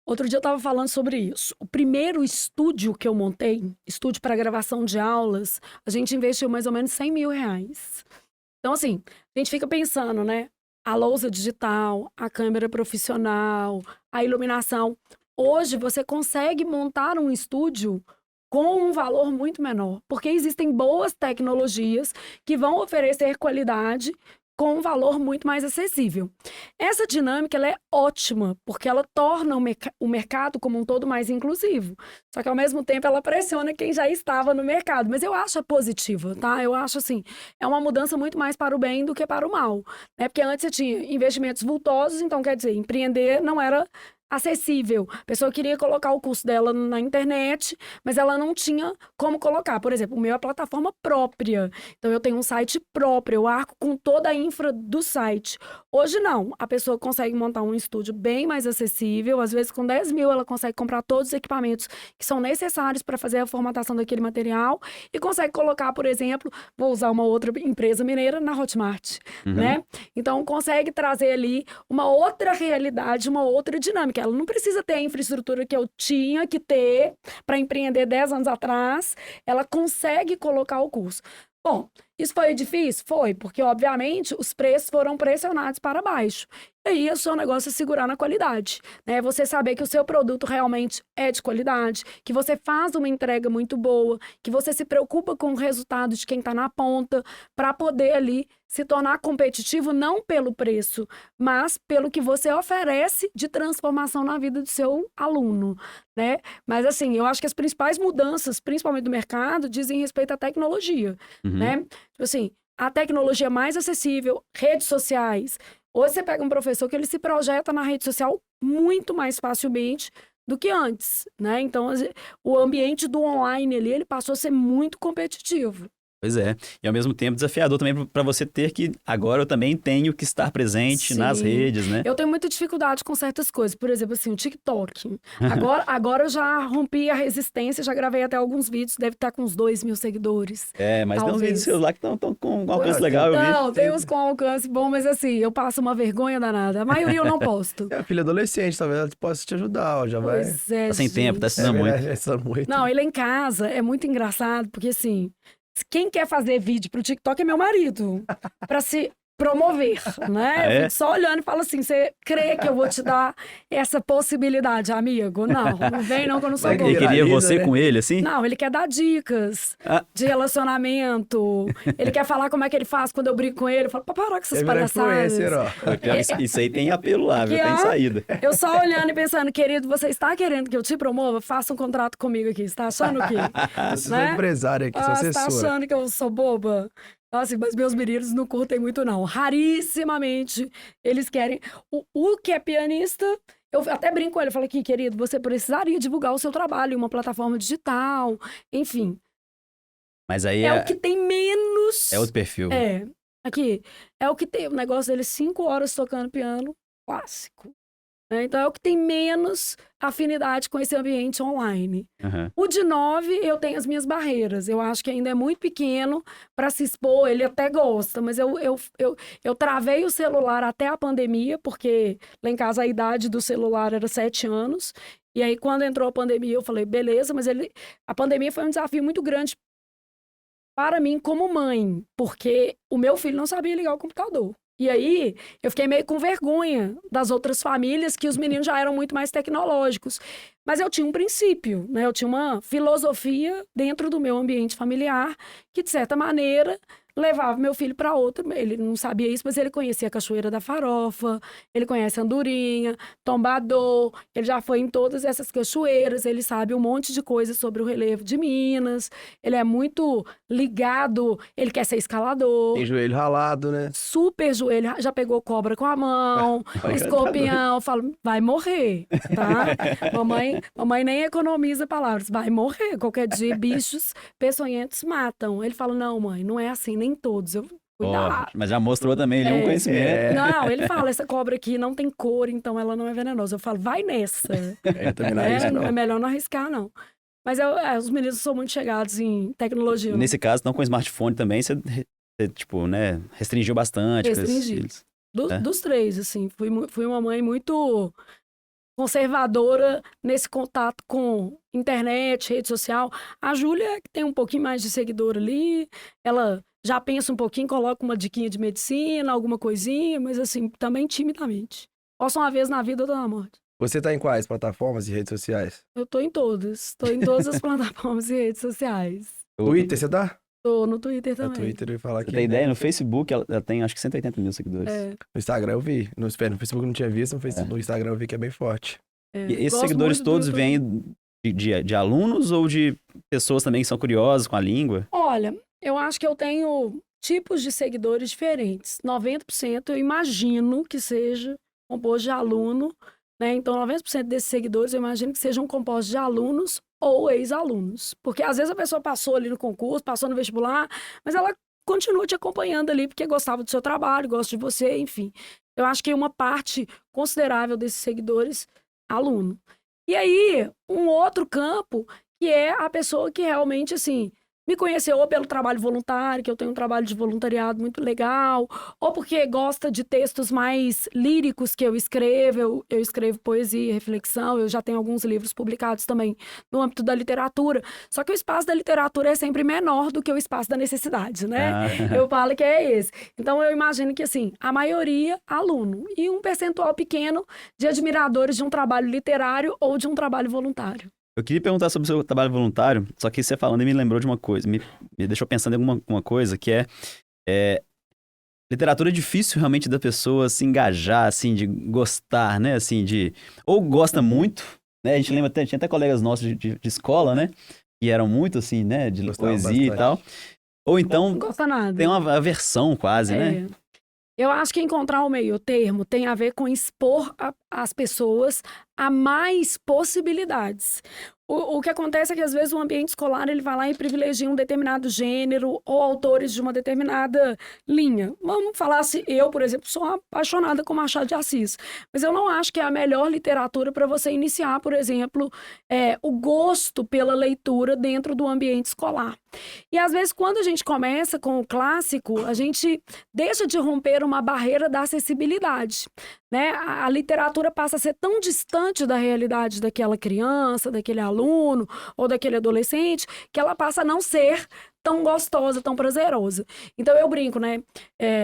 Outro dia eu estava falando sobre isso. O primeiro estúdio que eu montei, estúdio para gravação de aulas, a gente investiu mais ou menos R$100 mil. Então, assim, a gente fica pensando, né? A lousa digital, a câmera profissional, a iluminação. Hoje você consegue montar um estúdio com um valor muito menor, porque existem boas tecnologias que vão oferecer qualidade com um valor muito mais acessível. Essa dinâmica ela é ótima, porque ela torna o mercado como um todo mais inclusivo. Só que, ao mesmo tempo, ela pressiona quem já estava no mercado. Mas eu acho positiva, tá? Eu acho, assim, é uma mudança muito mais para o bem do que para o mal. Né? Porque antes você tinha investimentos vultosos, então, quer dizer, empreender não era acessível. A pessoa queria colocar o curso dela na internet, mas ela não tinha como colocar. Por exemplo, o meu é plataforma própria. Então, eu tenho um site próprio, eu arco com toda a infra do site. Hoje, não. A pessoa consegue montar um estúdio bem mais acessível. Às vezes, com 10 mil, ela consegue comprar todos os equipamentos que são necessários para fazer a formatação daquele material e consegue colocar, por exemplo, vou usar uma outra empresa mineira, na Hotmart, né? Então, consegue trazer ali uma outra realidade, uma outra dinâmica. Ela não precisa ter a infraestrutura que eu tinha que ter para empreender 10 anos atrás. Ela consegue colocar o curso. Bom, isso foi difícil? Foi, porque, obviamente, os preços foram pressionados para baixo. E aí, o seu negócio é segurar na qualidade, né? Você saber que o seu produto realmente é de qualidade, que você faz uma entrega muito boa, que você se preocupa com o resultado de quem está na ponta, para poder ali se tornar competitivo não pelo preço, mas pelo que você oferece de transformação na vida do seu aluno, né? Mas, assim, eu acho que as principais mudanças, principalmente do mercado, dizem respeito à tecnologia, né? Tipo assim, a tecnologia mais acessível, redes sociais. Hoje você pega um professor que ele se projeta na rede social muito mais facilmente do que antes, né? Então, o ambiente do online ali, ele passou a ser muito competitivo. Pois é. E ao mesmo tempo desafiador também para você ter que... Agora eu também tenho que estar presente nas Sim. redes, né? Eu tenho muita dificuldade com certas coisas. Por exemplo, assim, o TikTok. Agora eu já rompi a resistência, já gravei até alguns vídeos, deve estar com uns 2 mil seguidores. Mas tem uns Talvez. vídeos seus lá que estão com um alcance legal, eu vi. Não, tem uns com alcance bom, mas assim, eu passo uma vergonha danada. A maioria eu não posto. É a filha adolescente, talvez ela possa te ajudar, ó, já vai. Pois é, Tá sem tempo, tá gente. estudando muito. Essa muito. Não, ele em casa é muito engraçado, porque assim, quem quer fazer vídeo pro TikTok é meu marido, pra se promover, né? Ah, é? Eu fico só olhando e falo assim, você crê que eu vou te dar essa possibilidade, amigo? Não vem não que eu não sou Vai que boa. Ele queria Viraliza, você né? com ele, assim? Não, ele quer dar dicas Ah. de relacionamento. Ele quer falar como é que ele faz quando eu brigo com ele. Eu falo, pra parar com essas Ele virou palhaçadas. influencer, ó. Isso aí tem apelo lá, viu? Que Tem é? saída. Eu só olhando e pensando, querido, você está querendo que eu te promova? Faça um contrato comigo aqui. Você está achando o quê? Você é Né? empresária aqui, sua Você tá assessora. achando que eu sou boba? Assim, mas meus meninos não curtem muito, não. Rarissimamente eles querem. O que é pianista, eu até brinco com ele. Eu falo aqui, querido, você precisaria divulgar o seu trabalho em uma plataforma digital. Enfim, Mas aí é o que tem menos. é outro perfil. Aqui, é o que tem. O negócio dele, 5 horas tocando piano clássico. Né? Então, é o que tem menos afinidade com esse ambiente online. Aham. O de 9, eu tenho as minhas barreiras. Eu acho que ainda é muito pequeno para se expor. Ele até gosta, mas eu travei o celular até a pandemia, porque lá em casa a idade do celular era 7 anos. E aí, quando entrou a pandemia, eu falei, beleza, mas a pandemia foi um desafio muito grande para mim como mãe, porque o meu filho não sabia ligar o computador. E aí, eu fiquei meio com vergonha das outras famílias, que os meninos já eram muito mais tecnológicos. Mas eu tinha um princípio, né? Eu tinha uma filosofia dentro do meu ambiente familiar que, de certa maneira, levava meu filho para outro. Ele não sabia isso, mas ele conhecia a Cachoeira da Farofa, ele conhece Andorinha, Tombador, ele já foi em todas essas cachoeiras, ele sabe um monte de coisas sobre o relevo de Minas, ele é muito ligado, ele quer ser escalador. Tem joelho ralado, né? Super joelho, já pegou cobra com a mão, escorpião, falo, vai morrer, tá? Mamãe nem economiza palavras, vai morrer. Qualquer dia, bichos peçonhentos matam. Ele fala, não, mãe, não é assim, nem todos. Eu, cuidado. Mas já mostrou também ele um conhecimento. Não, ele fala, essa cobra aqui não tem cor, então ela não é venenosa. Eu falo, vai nessa. Eu também não arrisco, não. É melhor não arriscar, não. Mas os meninos são muito chegados em tecnologia. Nesse caso, então, com smartphone também, você tipo, né, restringiu bastante. Restringi. Dos três, assim. Fui uma mãe muito conservadora nesse contato com internet, rede social. A Júlia, que tem um pouquinho mais de seguidor ali, ela já pensa um pouquinho, coloca uma diquinha de medicina, alguma coisinha, mas assim, também timidamente. Posso uma vez na vida, outra na morte. Você tá em quais plataformas e redes sociais? Eu tô em todas. Tô em todas as plataformas e redes sociais. Twitter, você tá? Tô no Twitter também. No Twitter eu ia falar aqui. Você tem ideia? No Facebook ela tem acho que 180 mil seguidores. No Instagram eu vi. No Facebook eu não tinha visto, no Instagram eu vi que é bem forte. E esses seguidores todos vêm de alunos ou de pessoas também que são curiosas com a língua? Olha, eu acho que eu tenho tipos de seguidores diferentes. 90% eu imagino que seja composto de aluno, né? Então, 90% desses seguidores eu imagino que sejam compostos de alunos ou ex-alunos. Porque às vezes a pessoa passou ali no concurso, passou no vestibular, mas ela continua te acompanhando ali porque gostava do seu trabalho, gosta de você, enfim. Eu acho que uma parte considerável desses seguidores, aluno. E aí, um outro campo, que é a pessoa que realmente, assim, me conheceu ou pelo trabalho voluntário, que eu tenho um trabalho de voluntariado muito legal, ou porque gosta de textos mais líricos que eu escrevo. Eu escrevo poesia, reflexão, eu já tenho alguns livros publicados também no âmbito da literatura. Só que o espaço da literatura é sempre menor do que o espaço da necessidade, né? Eu falo que é esse. Então, eu imagino que, assim, a maioria, aluno, e um percentual pequeno de admiradores de um trabalho literário ou de um trabalho voluntário. Eu queria perguntar sobre o seu trabalho voluntário, só que você falando me lembrou de uma coisa, me deixou pensando em alguma coisa, que literatura é difícil realmente da pessoa se engajar, assim, de gostar, né, assim, ou gosta muito, né, a gente lembra, tinha até colegas nossos de escola, né, que eram muito, assim, né, de poesia e tal, ou então não gosta nada. Tem uma aversão quase, né. Eu acho que encontrar o meio termo tem a ver com expor as pessoas a mais possibilidades. O que acontece é que, às vezes, o ambiente escolar ele vai lá e privilegia um determinado gênero ou autores de uma determinada linha. Vamos falar assim, eu, por exemplo, sou apaixonada com Machado de Assis, mas eu não acho que é a melhor literatura para você iniciar, por exemplo, o gosto pela leitura dentro do ambiente escolar. E, às vezes, quando a gente começa com o clássico, a gente deixa de romper uma barreira da acessibilidade, né? A literatura passa a ser tão distante da realidade daquela criança, daquele aluno ou daquele adolescente, que ela passa a não ser tão gostosa, tão prazerosa. Então eu brinco, né?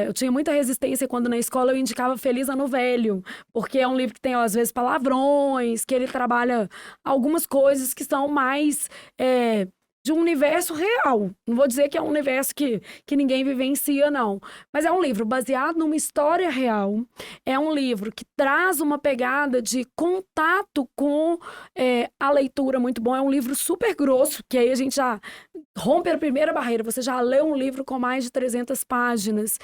Eu tinha muita resistência quando na escola eu indicava Feliz Ano Velho, porque é um livro que tem, às vezes, palavrões, que ele trabalha algumas coisas que são mais de um universo real. Não vou dizer que é um universo que ninguém vivencia, não. Mas é um livro baseado numa história real. É um livro que traz uma pegada de contato com a leitura muito bom. É um livro super grosso, que aí a gente já rompe a primeira barreira. Você já leu um livro com mais de 300 páginas.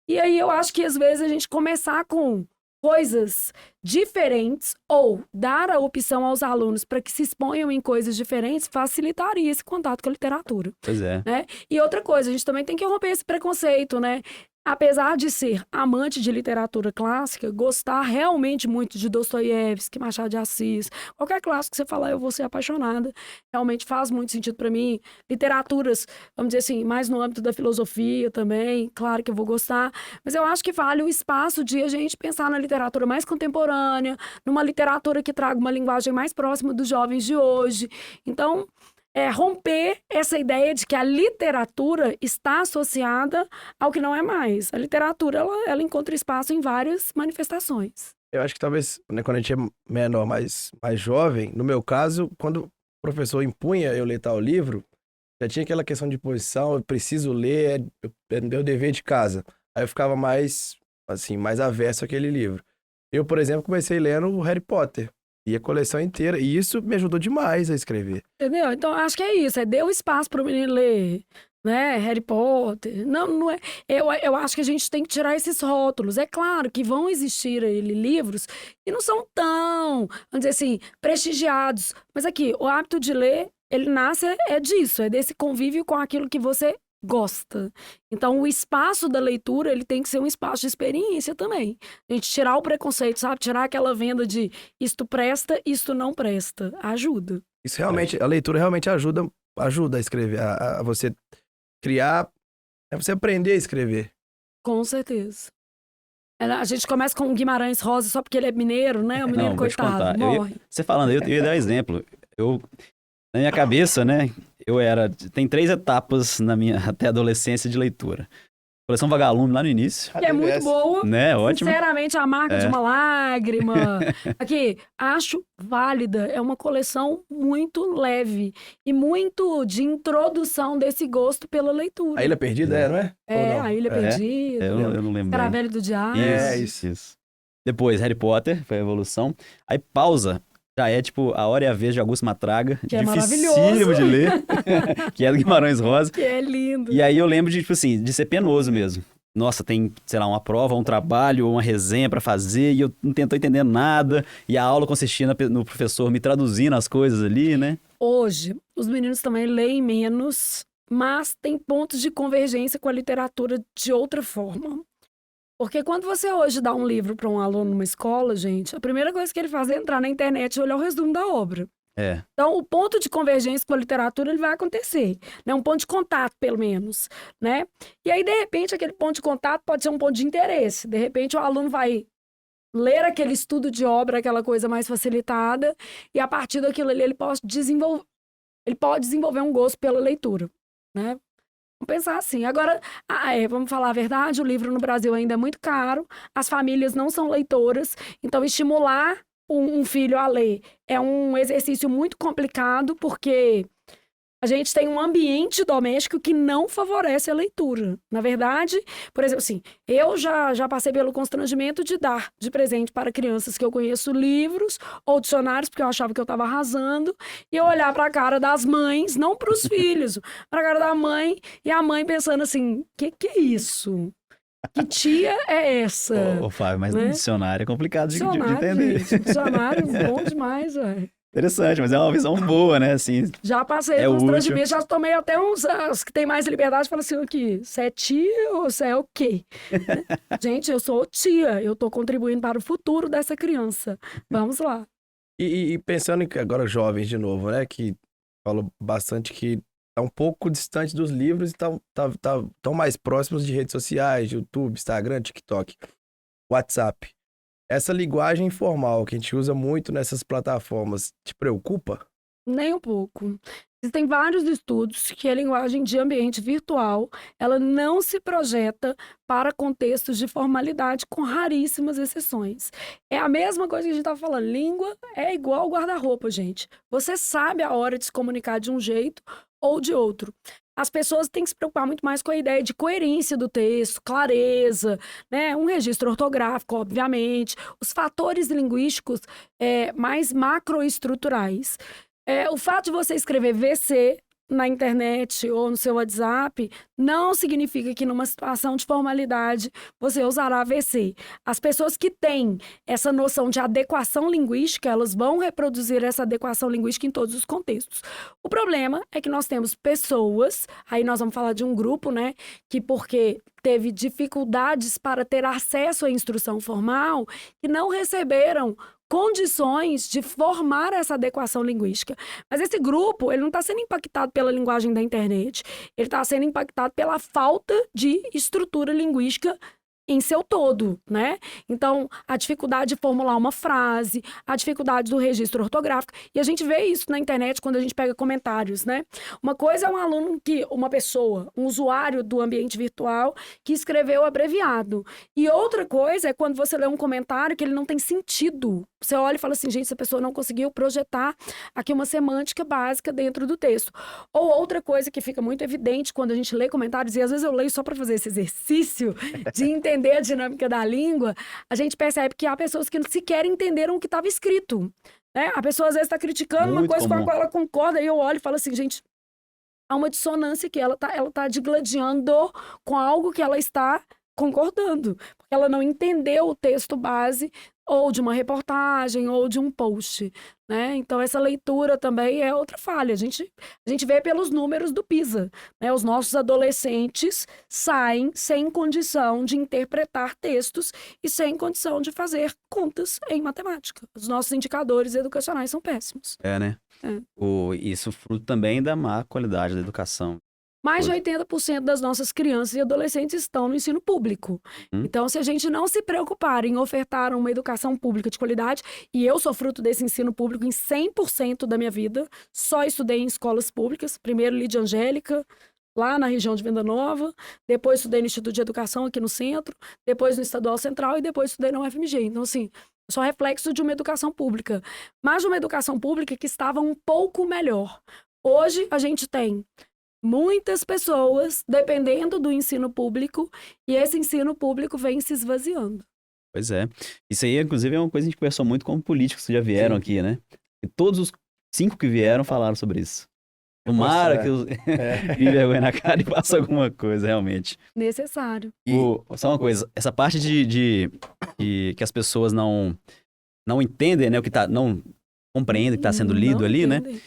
E aí eu acho que, às vezes, a gente começar com coisas diferentes ou dar a opção aos alunos para que se exponham em coisas diferentes facilitaria esse contato com a literatura. Pois é. Né? E outra coisa, a gente também tem que romper esse preconceito, né? Apesar de ser amante de literatura clássica, gostar realmente muito de Dostoiévski, Machado de Assis, qualquer clássico que você falar, eu vou ser apaixonada. Realmente faz muito sentido para mim. Literaturas, vamos dizer assim, mais no âmbito da filosofia também, claro que eu vou gostar. Mas eu acho que vale o espaço de a gente pensar na literatura mais contemporânea, numa literatura que traga uma linguagem mais próxima dos jovens de hoje. Então, romper essa ideia de que a literatura está associada ao que não é mais. A literatura, ela encontra espaço em várias manifestações. Eu acho que talvez, né, quando a gente é menor, mais jovem, no meu caso, quando o professor impunha eu ler tal livro, já tinha aquela questão de posição, eu preciso ler, é meu dever de casa. Aí eu ficava mais, assim, mais averso àquele livro. Eu, por exemplo, comecei lendo o Harry Potter. E a coleção inteira. E isso me ajudou demais a escrever. Entendeu? Então, acho que é isso. Deu espaço para o menino ler, né? Harry Potter. Não é. Eu acho que a gente tem que tirar esses rótulos. É claro que vão existir aí livros que não são tão, vamos dizer assim, prestigiados. Mas aqui, o hábito de ler, ele nasce disso. É desse convívio com aquilo que você gosta. Então, o espaço da leitura, ele tem que ser um espaço de experiência também. A gente tirar o preconceito, sabe? Tirar aquela venda de isto presta, isto não presta. Ajuda. Isso realmente, a leitura realmente ajuda a escrever, a você criar, é você aprender a escrever. Com certeza. A gente começa com o Guimarães Rosa só porque ele é mineiro, né? O mineiro, Não, vou te coitado, contar. morre. Você falando, eu ia dar um exemplo. Na minha cabeça, né, tem 3 etapas na minha até adolescência de leitura. Coleção Vagalume lá no início. Que é muito boa. Né, ótimo. Sinceramente, a marca de uma lágrima. Aqui, acho válida. É uma coleção muito leve e muito de introdução desse gosto pela leitura. A Ilha Perdida, não é? É, A Ilha Perdida. Eu não lembro. Caravelho do Diabo. Isso. Depois, Harry Potter, foi a evolução. Aí, pausa. Já é, tipo, A Hora e a Vez de Augusto Matraga. Que é dificílimo maravilhoso. de ler. Que é do Guimarães Rosa. Que é lindo. E aí eu lembro de, tipo assim, de ser penoso mesmo. Nossa, tem, sei lá, uma prova, um trabalho, uma resenha pra fazer, e eu não tô entendendo nada. E a aula consistia no professor me traduzindo as coisas ali, né? Hoje, os meninos também leem menos, mas tem pontos de convergência com a literatura de outra forma. Porque quando você hoje dá um livro para um aluno numa escola, gente, a primeira coisa que ele faz é entrar na internet e olhar o resumo da obra. Então, o ponto de convergência com a literatura, ele vai acontecer, né? Um ponto de contato, pelo menos, né? E aí, de repente, aquele ponto de contato pode ser um ponto de interesse. De repente, o aluno vai ler aquele estudo de obra, aquela coisa mais facilitada, e a partir daquilo ali, ele pode desenvolver um gosto pela leitura, né? Vamos pensar assim. Agora, vamos falar a verdade, o livro no Brasil ainda é muito caro, as famílias não são leitoras, então estimular um filho a ler é um exercício muito complicado, porque a gente tem um ambiente doméstico que não favorece a leitura. Na verdade, por exemplo, assim, eu já passei pelo constrangimento de dar de presente para crianças que eu conheço livros ou dicionários, porque eu achava que eu estava arrasando, e eu olhar para a cara das mães, não para os filhos, para a cara da mãe, e a mãe pensando assim, que é isso? Que tia é essa? Ô, Fábio, mas né? no dicionário é complicado de Dicionário, entender. gente, dicionário bom demais, velho. Interessante, mas é uma visão boa, né? Assim, já passei constrangimento, já tomei até uns que tem mais liberdade, falam assim, aqui, você é tia ou você é o quê? Gente, eu sou tia, eu tô contribuindo para o futuro dessa criança. Vamos lá. E pensando em agora jovens de novo, né? Que falou bastante que tá um pouco distante dos livros e tão mais próximos de redes sociais, YouTube, Instagram, TikTok, WhatsApp. Essa linguagem informal que a gente usa muito nessas plataformas te preocupa? Nem um pouco. Existem vários estudos que a linguagem de ambiente virtual, ela não se projeta para contextos de formalidade, com raríssimas exceções. É a mesma coisa que a gente estava falando. Língua é igual guarda-roupa, gente. Você sabe a hora de se comunicar de um jeito ou de outro. As pessoas têm que se preocupar muito mais com a ideia de coerência do texto, clareza, né? Um registro ortográfico, obviamente, os fatores linguísticos mais macroestruturais. O fato de você escrever VC na internet ou no seu WhatsApp não significa que numa situação de formalidade você usará VC. As pessoas que têm essa noção de adequação linguística, elas vão reproduzir essa adequação linguística em todos os contextos. O problema é que nós temos pessoas, aí nós vamos falar de um grupo, né, que porque teve dificuldades para ter acesso à instrução formal, que não receberam condições de formar essa adequação linguística. Mas esse grupo, ele não está sendo impactado pela linguagem da internet, ele está sendo impactado pela falta de estrutura linguística em seu todo, né? Então, a dificuldade de formular uma frase, a dificuldade do registro ortográfico, e a gente vê isso na internet quando a gente pega comentários, né? Uma coisa é um aluno uma pessoa, um usuário do ambiente virtual que escreveu abreviado. E outra coisa é quando você lê um comentário que ele não tem sentido. Você olha e fala assim, gente, essa pessoa não conseguiu projetar aqui uma semântica básica dentro do texto. Ou outra coisa que fica muito evidente quando a gente lê comentários, e às vezes eu leio só para fazer esse exercício de entender a dinâmica da língua, a gente percebe que há pessoas que sequer entenderam o que estava escrito. Né? A pessoa às vezes está criticando uma coisa com a qual ela concorda, e eu olho e falo assim, gente, há uma dissonância aqui, ela tá digladiando com algo que ela está concordando, porque ela não entendeu o texto base ou de uma reportagem ou de um post, né? Então essa leitura também é outra falha. A gente vê pelos números do PISA, né? Os nossos adolescentes saem sem condição de interpretar textos e sem condição de fazer contas em matemática. Os nossos indicadores educacionais são péssimos. Né? Isso fruto também da má qualidade da educação. Mais de 80% das nossas crianças e adolescentes estão no ensino público. Então, se a gente não se preocupar em ofertar uma educação pública de qualidade, e eu sou fruto desse ensino público em 100% da minha vida, só estudei em escolas públicas, primeiro Lídia Angélica, lá na região de Venda Nova, depois estudei no Instituto de Educação aqui no centro, depois no Estadual Central e depois estudei na UFMG. Então, assim, só reflexo de uma educação pública, mas de uma educação pública que estava um pouco melhor. Hoje, a gente tem muitas pessoas dependendo do ensino público e esse ensino público vem se esvaziando. Pois é. Isso aí, inclusive, é uma coisa que a gente conversou muito com políticos que já vieram aqui, né? E todos os 5 que vieram falaram sobre isso. Tomara que os criem vergonha na cara e façam alguma coisa, realmente. Necessário. Só uma coisa, essa parte de que as pessoas não entendem, né, o que tá, não compreendem o que está sendo lido ali, entendem. né?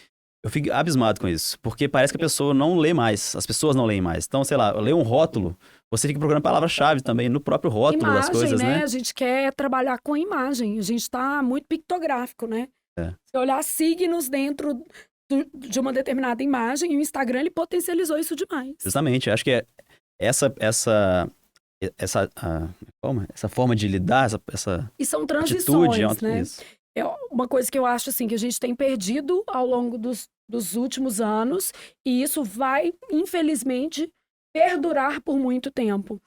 Eu fico abismado com isso, porque parece que a pessoa não lê mais, as pessoas não leem mais. Então, sei lá, eu leio um rótulo, você fica procurando palavra-chave também no próprio rótulo das coisas, né? A gente quer trabalhar com imagem, a gente está muito pictográfico, né? Se olhar signos dentro de uma determinada imagem, e o Instagram, ele potencializou isso demais. Justamente, eu acho que é essa forma de lidar, essa E são atitude, transições, né? isso. É uma coisa que eu acho assim, que a gente tem perdido ao longo dos últimos anos, e isso vai, infelizmente, perdurar por muito tempo.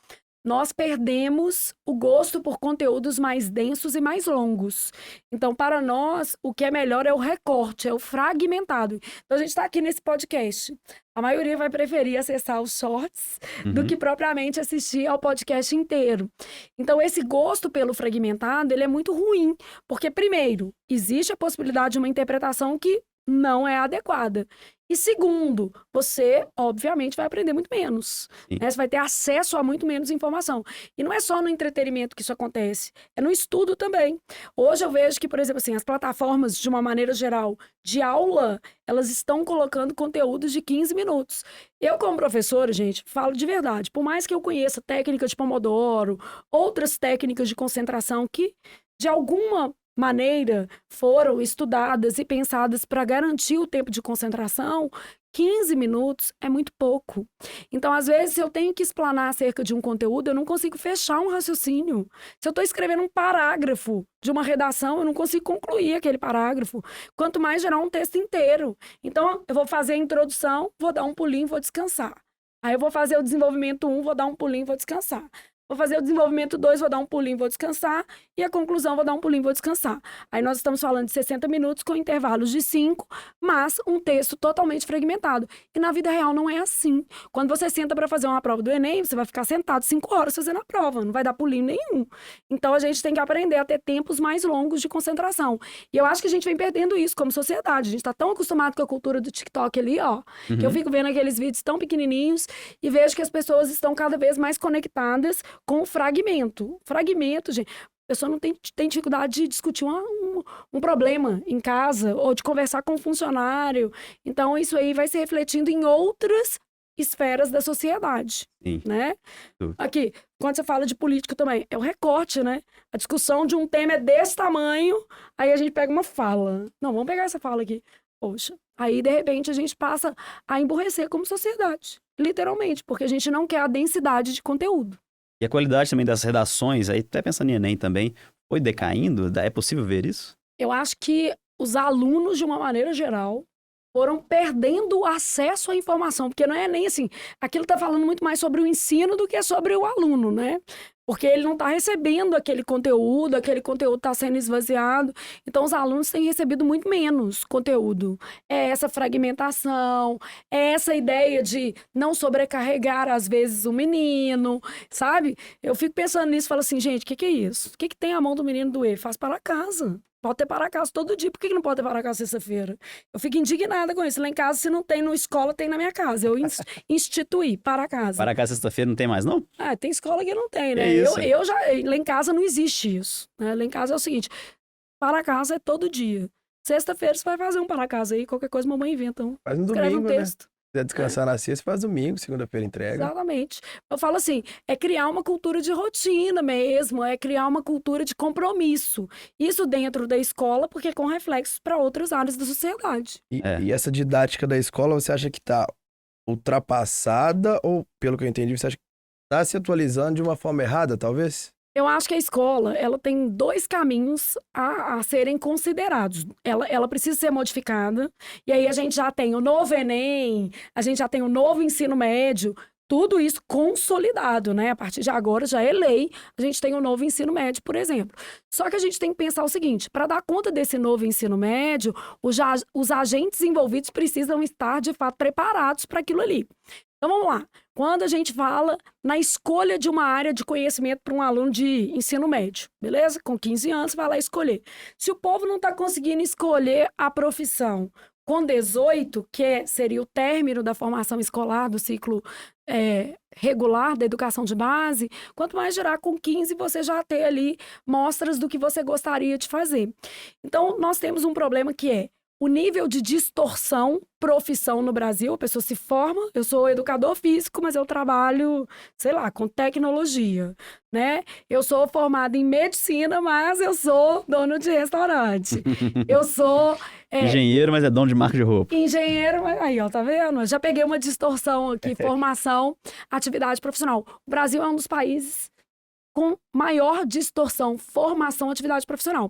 Nós perdemos o gosto por conteúdos mais densos e mais longos. Então, para nós, o que é melhor é o recorte, é o fragmentado. Então, a gente está aqui nesse podcast. A maioria vai preferir acessar os shorts do que propriamente assistir ao podcast inteiro. Então, esse gosto pelo fragmentado, ele é muito ruim. Porque, primeiro, existe a possibilidade de uma interpretação que não é adequada. E segundo, você, obviamente, vai aprender muito menos. Né? Você vai ter acesso a muito menos informação. E não é só no entretenimento que isso acontece, é no estudo também. Hoje eu vejo que, por exemplo, assim, as plataformas, de uma maneira geral, de aula, elas estão colocando conteúdos de 15 minutos. Eu, como professora, gente, falo de verdade, por mais que eu conheça técnica de Pomodoro, outras técnicas de concentração que, de alguma maneira, foram estudadas e pensadas para garantir o tempo de concentração, 15 minutos é muito pouco. Então, às vezes, se eu tenho que explanar acerca de um conteúdo, eu não consigo fechar um raciocínio. Se eu estou escrevendo um parágrafo de uma redação, eu não consigo concluir aquele parágrafo. Quanto mais gerar um texto inteiro. Então, eu vou fazer a introdução, vou dar um pulinho, vou descansar. Aí eu vou fazer o desenvolvimento 1, vou dar um pulinho, vou descansar. Vou fazer o desenvolvimento 2, vou dar um pulinho, vou descansar. E a conclusão, vou dar um pulinho, vou descansar. Aí nós estamos falando de 60 minutos com intervalos de 5, mas um texto totalmente fragmentado. E na vida real não é assim. Quando você senta para fazer uma prova do Enem, você vai ficar sentado 5 horas fazendo a prova. Não vai dar pulinho nenhum. Então a gente tem que aprender a ter tempos mais longos de concentração. E eu acho que a gente vem perdendo isso como sociedade. A gente tá tão acostumado com a cultura do TikTok ali, ó. Que eu fico vendo aqueles vídeos tão pequenininhos e vejo que as pessoas estão cada vez mais conectadas com o fragmento. Fragmento, gente. A pessoa não tem dificuldade de discutir um problema em casa ou de conversar com um funcionário. Então, isso aí vai se refletindo em outras esferas da sociedade, né? Aqui, quando você fala de política também, é o recorte, né? A discussão de um tema é desse tamanho, aí a gente pega uma fala. Não, vamos pegar essa fala aqui. Poxa, aí de repente a gente passa a emburrecer como sociedade, literalmente, porque a gente não quer a densidade de conteúdo. E a qualidade também das redações, aí até pensando em Enem também, foi decaindo? É possível ver isso? Eu acho que os alunos, de uma maneira geral, foram perdendo o acesso à informação, porque não é nem assim, aquilo está falando muito mais sobre o ensino do que sobre o aluno, né? Porque ele não está recebendo aquele conteúdo está sendo esvaziado. Então, os alunos têm recebido muito menos conteúdo. É essa fragmentação, é essa ideia de não sobrecarregar, às vezes, o menino, sabe? Eu fico pensando nisso e falo assim, gente, o que é isso? O que tem a mão do menino doer? Faz para casa. Pode ter para casa todo dia. Por que não pode ter para casa sexta-feira? Eu fico indignada com isso. Lá em casa, se não tem na escola, tem na minha casa. Eu instituí para casa. Para cá sexta-feira não tem mais, não? Ah, tem escola que não tem, né? É isso. Eu já... Lá em casa não existe isso. Né? Lá em casa é o seguinte, para casa é todo dia. Sexta-feira você vai fazer um para casa aí, qualquer coisa mamãe inventa um. Faz no Escreve domingo, um texto. né? Se quiser descansar na sexta, faz domingo, segunda-feira entrega. Exatamente. Eu falo assim, é criar uma cultura de rotina mesmo, é criar uma cultura de compromisso. Isso dentro da escola, porque com reflexos para outras áreas da sociedade. E essa didática da escola, você acha que tá ultrapassada ou, pelo que eu entendi, você acha que tá se atualizando de uma forma errada, talvez? Eu acho que a escola, ela tem dois caminhos a serem considerados. Ela precisa ser modificada, e aí a gente já tem o novo Enem, a gente já tem o novo ensino médio, tudo isso consolidado, né? A partir de agora já é lei, a gente tem o novo ensino médio, por exemplo. Só que a gente tem que pensar o seguinte, para dar conta desse novo ensino médio, os agentes envolvidos precisam estar, de fato, preparados para aquilo ali. Então, vamos lá. Quando a gente fala na escolha de uma área de conhecimento para um aluno de ensino médio, beleza? Com 15 anos, vai lá escolher. Se o povo não está conseguindo escolher a profissão com 18, que seria o término da formação escolar, do ciclo regular da educação de base, quanto mais gerar com 15, você já ter ali mostras do que você gostaria de fazer. Então, nós temos um problema que é o nível de distorção, profissão no Brasil, a pessoa se forma, eu sou educador físico, mas eu trabalho, sei lá, com tecnologia, né? Eu sou formada em medicina, mas eu sou dono de restaurante. Eu sou... engenheiro, mas é dono de marca de roupa. Engenheiro, mas aí, ó, tá vendo? Já peguei uma distorção aqui, formação, atividade profissional. O Brasil é um dos países com maior distorção, formação, atividade profissional.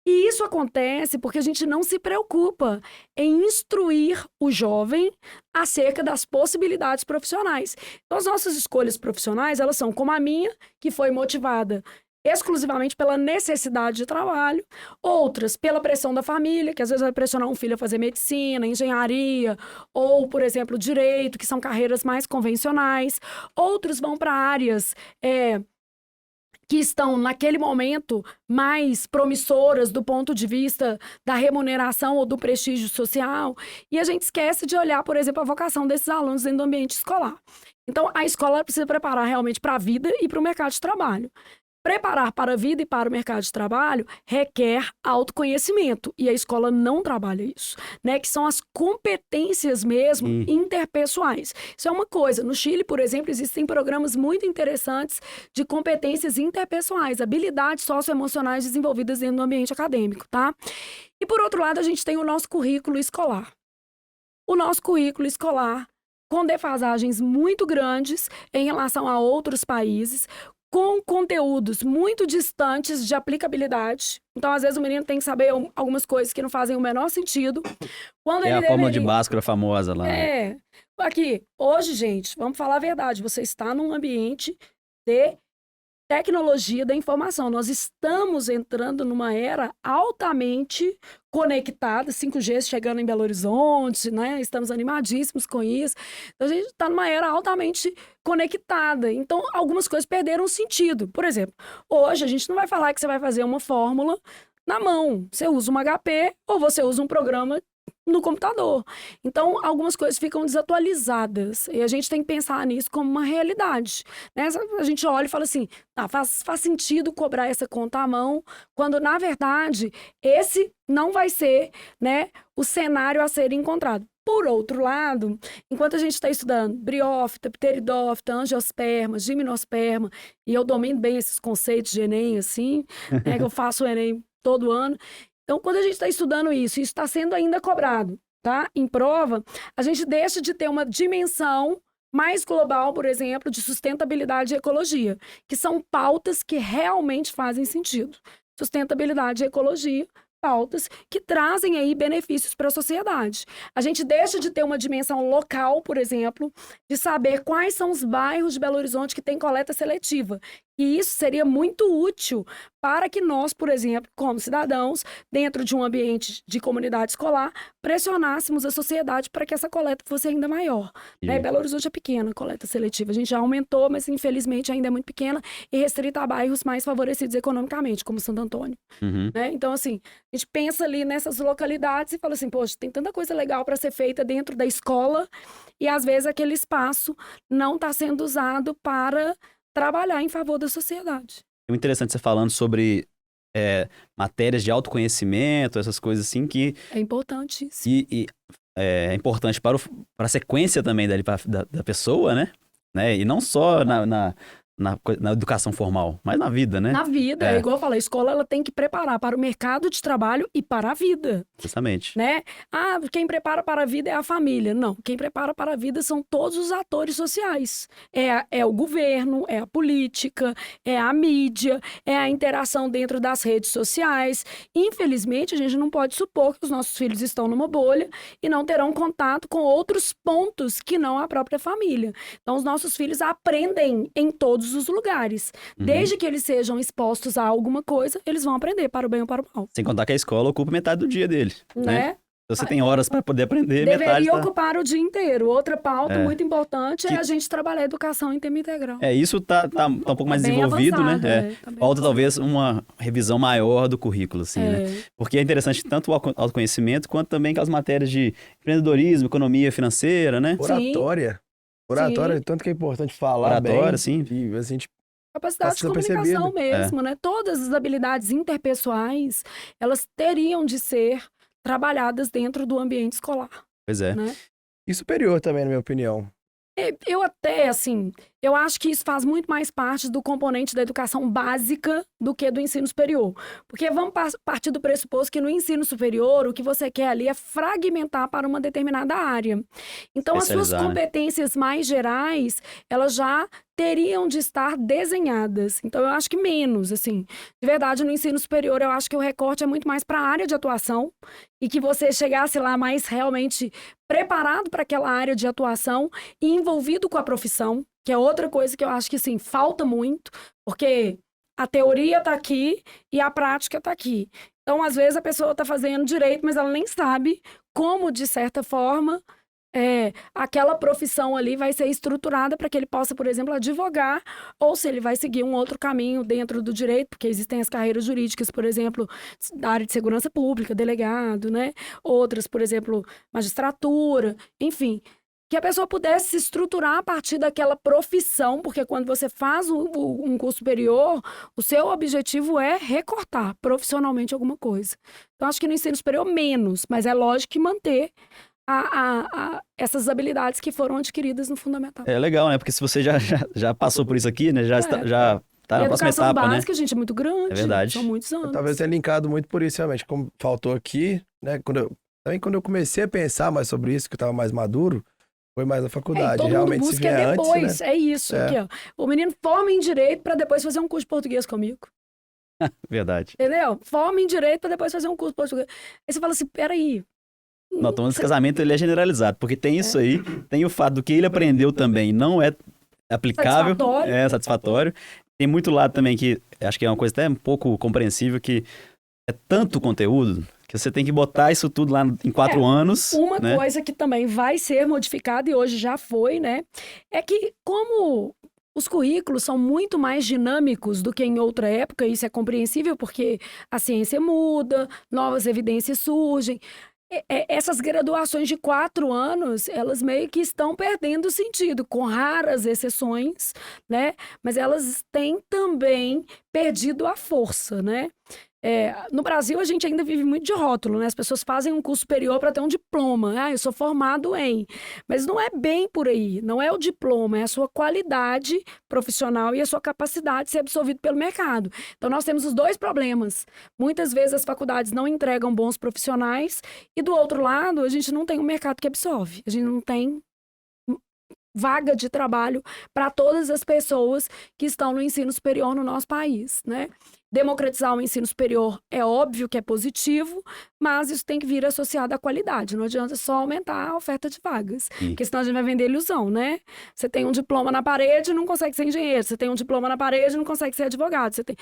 E isso acontece porque a gente não se preocupa em instruir o jovem acerca das possibilidades profissionais. Então, as nossas escolhas profissionais, elas são como a minha, que foi motivada exclusivamente pela necessidade de trabalho, outras pela pressão da família, que às vezes vai pressionar um filho a fazer medicina, engenharia, ou, por exemplo, direito, que são carreiras mais convencionais. Outros vão para áreas... que estão, naquele momento, mais promissoras do ponto de vista da remuneração ou do prestígio social. E a gente esquece de olhar, por exemplo, a vocação desses alunos dentro do ambiente escolar. Então, a escola precisa preparar realmente para a vida e para o mercado de trabalho. Preparar para a vida e para o mercado de trabalho requer autoconhecimento, e a escola não trabalha isso, né? Que são as competências mesmo interpessoais. Isso é uma coisa. No Chile, por exemplo, existem programas muito interessantes de competências interpessoais, habilidades socioemocionais desenvolvidas dentro do ambiente acadêmico, tá? E por outro lado, a gente tem o nosso currículo escolar. O nosso currículo escolar, com defasagens muito grandes em relação a outros países, com conteúdos muito distantes de aplicabilidade. Então, às vezes, o menino tem que saber algumas coisas que não fazem o menor sentido. Quando É ele a fórmula de deveria... Bhaskara famosa lá. Aqui, hoje, gente, vamos falar a verdade. Você está num ambiente de tecnologia da informação. Nós estamos entrando numa era altamente conectada, 5G chegando em Belo Horizonte, né? Estamos animadíssimos com isso. Então, a gente está numa era altamente conectada. Então, algumas coisas perderam sentido. Por exemplo, hoje a gente não vai falar que você vai fazer uma fórmula na mão. Você usa uma HP ou você usa um programa no computador. Então, algumas coisas ficam desatualizadas. E a gente tem que pensar nisso como uma realidade, né? A gente olha e fala assim, faz sentido cobrar essa conta à mão, quando, na verdade, esse não vai ser, né, o cenário a ser encontrado. Por outro lado, enquanto a gente está estudando briófita, pteridófita, angiosperma, gimnosperma, e eu domino bem esses conceitos de Enem, assim, né, que eu faço o Enem todo ano. Então, quando a gente está estudando isso está sendo ainda cobrado, tá? Em prova, a gente deixa de ter uma dimensão mais global, por exemplo, de sustentabilidade e ecologia, que são pautas que realmente fazem sentido. Sustentabilidade e ecologia, pautas que trazem aí benefícios para a sociedade. A gente deixa de ter uma dimensão local, por exemplo, de saber quais são os bairros de Belo Horizonte que têm coleta seletiva. E isso seria muito útil para que nós, por exemplo, como cidadãos, dentro de um ambiente de comunidade escolar, pressionássemos a sociedade para que essa coleta fosse ainda maior. Né? Belo Horizonte é pequena, a coleta seletiva. A gente já aumentou, mas infelizmente ainda é muito pequena e restrita a bairros mais favorecidos economicamente, como Santo Antônio. Né? Então, assim, a gente pensa ali nessas localidades e fala assim, poxa, tem tanta coisa legal para ser feita dentro da escola e às vezes aquele espaço não está sendo usado para trabalhar em favor da sociedade. É muito interessante você falando sobre matérias de autoconhecimento, essas coisas assim que... É importante isso. E é importante para a sequência também da pessoa, né? E não só na educação formal, mas na vida, né? Na vida, é igual eu falo, a escola ela tem que preparar para o mercado de trabalho e para a vida. Justamente. Né? Ah, quem prepara para a vida é a família. Não, quem prepara para a vida são todos os atores sociais. É o governo, é a política, é a mídia, é a interação dentro das redes sociais. Infelizmente, a gente não pode supor que os nossos filhos estão numa bolha e não terão contato com outros pontos que não a própria família. Então, os nossos filhos aprendem em todos os lugares. Desde que eles sejam expostos a alguma coisa, eles vão aprender para o bem ou para o mal. Sem contar que a escola ocupa metade do dia dele. Né? Se você tem horas para poder aprender, deveria ocupar o dia inteiro. Outra pauta muito importante é a gente trabalhar a educação em tempo integral. Isso tá um pouco mais desenvolvido, avançado, né? Falta talvez uma revisão maior do currículo, assim, né? Porque é interessante tanto o autoconhecimento quanto também aquelas matérias de empreendedorismo, economia financeira, né? Oratória. Oratória, tanto que é importante falar oratória, bem. sim. E a gente capacidade de comunicação mesmo, né? Todas as habilidades interpessoais, elas teriam de ser trabalhadas dentro do ambiente escolar. Pois é. Né? E superior também, na minha opinião. Eu até, assim, eu acho que isso faz muito mais parte do componente da educação básica do que do ensino superior. Porque vamos partir do pressuposto que no ensino superior, o que você quer ali é fragmentar para uma determinada área. Então, as suas competências mais gerais, elas já teriam de estar desenhadas. Então, eu acho que menos, assim. De verdade, no ensino superior, eu acho que o recorte é muito mais para a área de atuação e que você chegasse lá mais realmente preparado para aquela área de atuação e envolvido com a profissão, que é outra coisa que eu acho que, assim, falta muito, porque a teoria está aqui e a prática está aqui. Então, às vezes, a pessoa está fazendo direito, mas ela nem sabe como, de certa forma, aquela profissão ali vai ser estruturada para que ele possa, por exemplo, advogar, ou se ele vai seguir um outro caminho dentro do direito, porque existem as carreiras jurídicas, por exemplo, da área de segurança pública, delegado, né? Outras, por exemplo, magistratura, enfim. Que a pessoa pudesse se estruturar a partir daquela profissão, porque quando você faz um curso superior, o seu objetivo é recortar profissionalmente alguma coisa. Então, acho que no ensino superior, menos, mas é lógico que manter essas habilidades que foram adquiridas no fundamental. É legal, né? Porque se você já passou por isso aqui, né? Já tá na próxima etapa, né? A educação básica, gente, é muito grande. É verdade. São muitos anos. Talvez tenha linkado muito por isso, realmente. Como faltou aqui, né? Quando eu comecei a pensar mais sobre isso, que eu tava mais maduro, foi mais na faculdade. Todo realmente mundo se busca vier depois. antes, né? É isso. Aqui, ó. O menino forma em direito para depois fazer um curso de português comigo. Verdade. Entendeu? Forma em direito para depois fazer um curso de português. Aí você fala assim, peraí. Não, então esse casamento ele é generalizado, porque tem isso aí, tem o fato do que ele aprendeu também não é aplicável, satisfatório. Tem muito lado também que acho que é uma coisa até um pouco compreensível, que é tanto conteúdo que você tem que botar isso tudo lá em 4 anos. Uma coisa que também vai ser modificada, e hoje já foi, né? É que como os currículos são muito mais dinâmicos do que em outra época, isso é compreensível porque a ciência muda, novas evidências surgem. Essas graduações de 4 anos, elas meio que estão perdendo sentido, com raras exceções, né? Mas elas têm também perdido a força, né? No Brasil, a gente ainda vive muito de rótulo, né? As pessoas fazem um curso superior para ter um diploma. Ah, eu sou formado em... Mas não é bem por aí. Não é o diploma, é a sua qualidade profissional e a sua capacidade de ser absorvido pelo mercado. Então, nós temos os 2 problemas. Muitas vezes, as faculdades não entregam bons profissionais e, do outro lado, a gente não tem um mercado que absorve. A gente não tem vaga de trabalho para todas as pessoas que estão no ensino superior no nosso país, né? Democratizar o ensino superior é óbvio que é positivo, mas isso tem que vir associado à qualidade. Não adianta só aumentar a oferta de vagas, porque senão a gente vai vender ilusão, né? Você tem um diploma na parede e não consegue ser engenheiro. Você tem um diploma na parede e não consegue ser advogado. Você tem...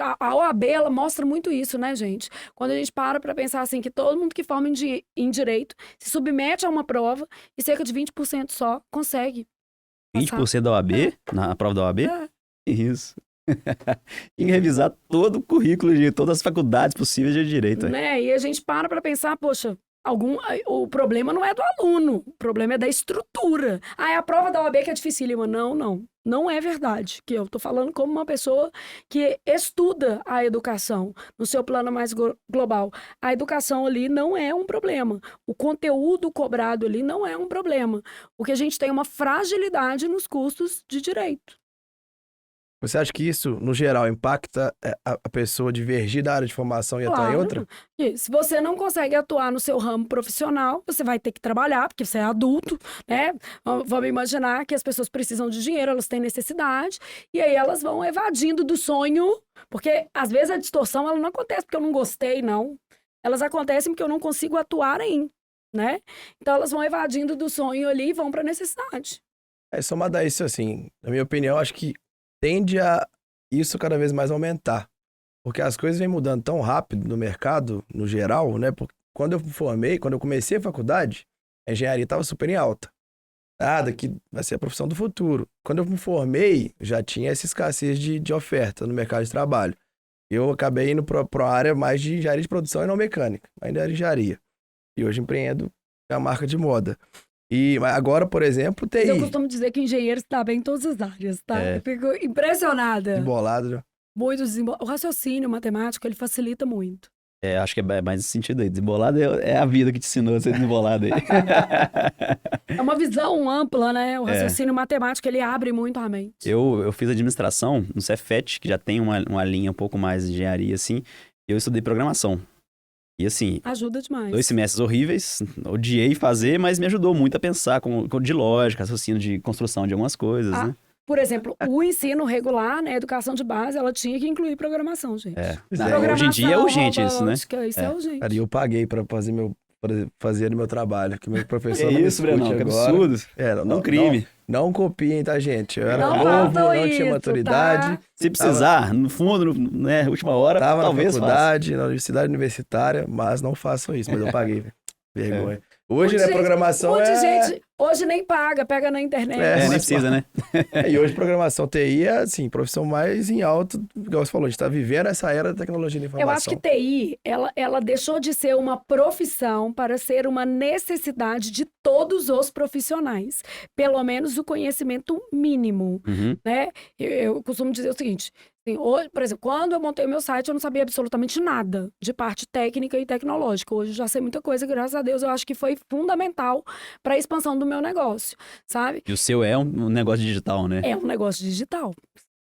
A OAB, ela mostra muito isso, né, gente? Quando a gente para pensar assim, que todo mundo que forma em direito se submete a uma prova e cerca de 20% só consegue. 20% da OAB? Na prova da OAB? Isso. Tem que revisar todo o currículo de todas as faculdades possíveis de direito. Né? E a gente para pensar, poxa, o problema não é do aluno, o problema é da estrutura. É a prova da OAB que é dificílima. Não é verdade. Que eu tô falando como uma pessoa que estuda a educação no seu plano mais global. A educação ali não é um problema. O conteúdo cobrado ali não é um problema. O que a gente tem é uma fragilidade nos custos de direito. Você acha que isso, no geral, impacta a pessoa divergir da área de formação e atuar em outra? E se você não consegue atuar no seu ramo profissional, você vai ter que trabalhar, porque você é adulto, né? Vamos imaginar que as pessoas precisam de dinheiro, elas têm necessidade, e aí elas vão evadindo do sonho, porque às vezes a distorção ela não acontece porque eu não gostei, não. Elas acontecem porque eu não consigo atuar em, né? Então elas vão evadindo do sonho ali e vão para a necessidade. Somado a isso, assim, na minha opinião, acho que tende a isso cada vez mais aumentar. Porque as coisas vêm mudando tão rápido no mercado, no geral, né? Porque quando eu comecei a faculdade, a engenharia estava super em alta. Daqui vai ser a profissão do futuro. Quando eu me formei, já tinha essa escassez de oferta no mercado de trabalho. Eu acabei indo para a área mais de engenharia de produção e não mecânica. Ainda era engenharia. E hoje empreendo a marca de moda. E agora, por exemplo, TI. Eu costumo dizer que engenheiro está bem em todas as áreas, tá? Eu fico impressionada. Embolado, né? Muito desembolado. O raciocínio matemático, ele facilita muito. Acho que é mais nesse sentido aí. Desembolado é a vida que te ensinou a ser desembolado aí. É uma visão ampla, né? O raciocínio matemático, ele abre muito a mente. Eu fiz administração no Cefet, que já tem uma linha um pouco mais de engenharia, assim. Eu estudei programação. E assim... Ajuda demais. 2 semestres horríveis, odiei fazer, mas me ajudou muito a pensar de lógica, raciocínio de construção de algumas coisas, né? Por exemplo, o ensino regular, né, a educação de base, ela tinha que incluir programação, gente. Hoje em dia é urgente isso, né? Isso é urgente. Cara, e eu paguei pra fazer meu trabalho, que meu professor É isso, Brenão, que absurdo. Não crime. Não copiem, tá, gente? Eu era Não novo, não isso, tinha maturidade. Tá? Se precisar, no fundo, né, última hora, Tava talvez na faculdade, na universidade universitária, mas não façam isso, mas eu paguei. Vergonha. Hoje, né, programação gente, hoje nem paga, pega na internet. Nem precisa, né? E hoje programação TI é, assim, profissão mais em alto, igual você falou, a gente tá vivendo essa era da tecnologia da informação. Eu acho que TI, ela deixou de ser uma profissão para ser uma necessidade de todos os profissionais. Pelo menos o conhecimento mínimo, né? Eu costumo dizer o seguinte... Hoje, por exemplo, quando eu montei o meu site, eu não sabia absolutamente nada de parte técnica e tecnológica. Hoje eu já sei muita coisa, graças a Deus, eu acho que foi fundamental para a expansão do meu negócio, sabe? E o seu é um negócio digital, né? É um negócio digital.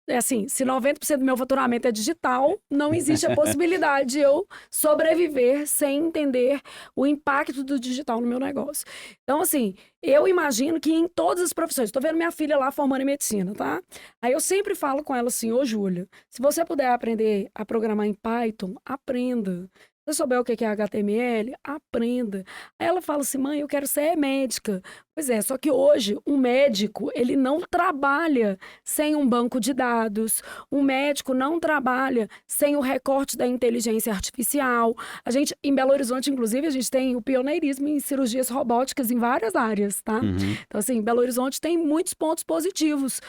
É assim, se 90% do meu faturamento é digital, não existe a possibilidade de eu sobreviver sem entender o impacto do digital no meu negócio. Então, assim, eu imagino que em todas as profissões, estou vendo minha filha lá formando em medicina, tá? Aí eu sempre falo com ela assim, ô Júlia, se você puder aprender a programar em Python, aprenda. Se você souber o que é HTML, aprenda. Aí ela fala assim, mãe, eu quero ser médica. Pois é, só que hoje um médico, ele não trabalha sem um banco de dados. Um médico não trabalha sem o recorte da inteligência artificial. A gente, em Belo Horizonte, inclusive, a gente tem o pioneirismo em cirurgias robóticas em várias áreas, tá? Então, assim, Belo Horizonte tem muitos pontos positivos.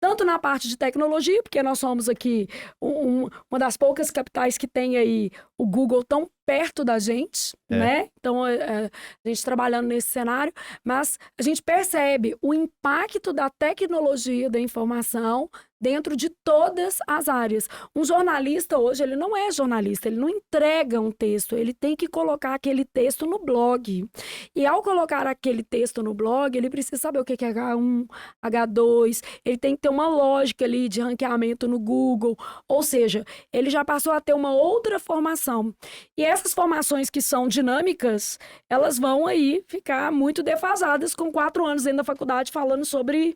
Tanto na parte de tecnologia, porque nós somos aqui uma das poucas capitais que tem aí o Google tão perto da gente, né? Então, a gente trabalhando nesse cenário, mas a gente percebe o impacto da tecnologia da informação dentro de todas as áreas. Um jornalista hoje, ele não é jornalista, ele não entrega um texto, ele tem que colocar aquele texto no blog. E ao colocar aquele texto no blog, ele precisa saber o que é H1, H2, ele tem que ter uma lógica ali de ranqueamento no Google, ou seja, ele já passou a ter uma outra formação formação. E essas formações que são dinâmicas, elas vão aí ficar muito defasadas com 4 anos dentro da faculdade falando sobre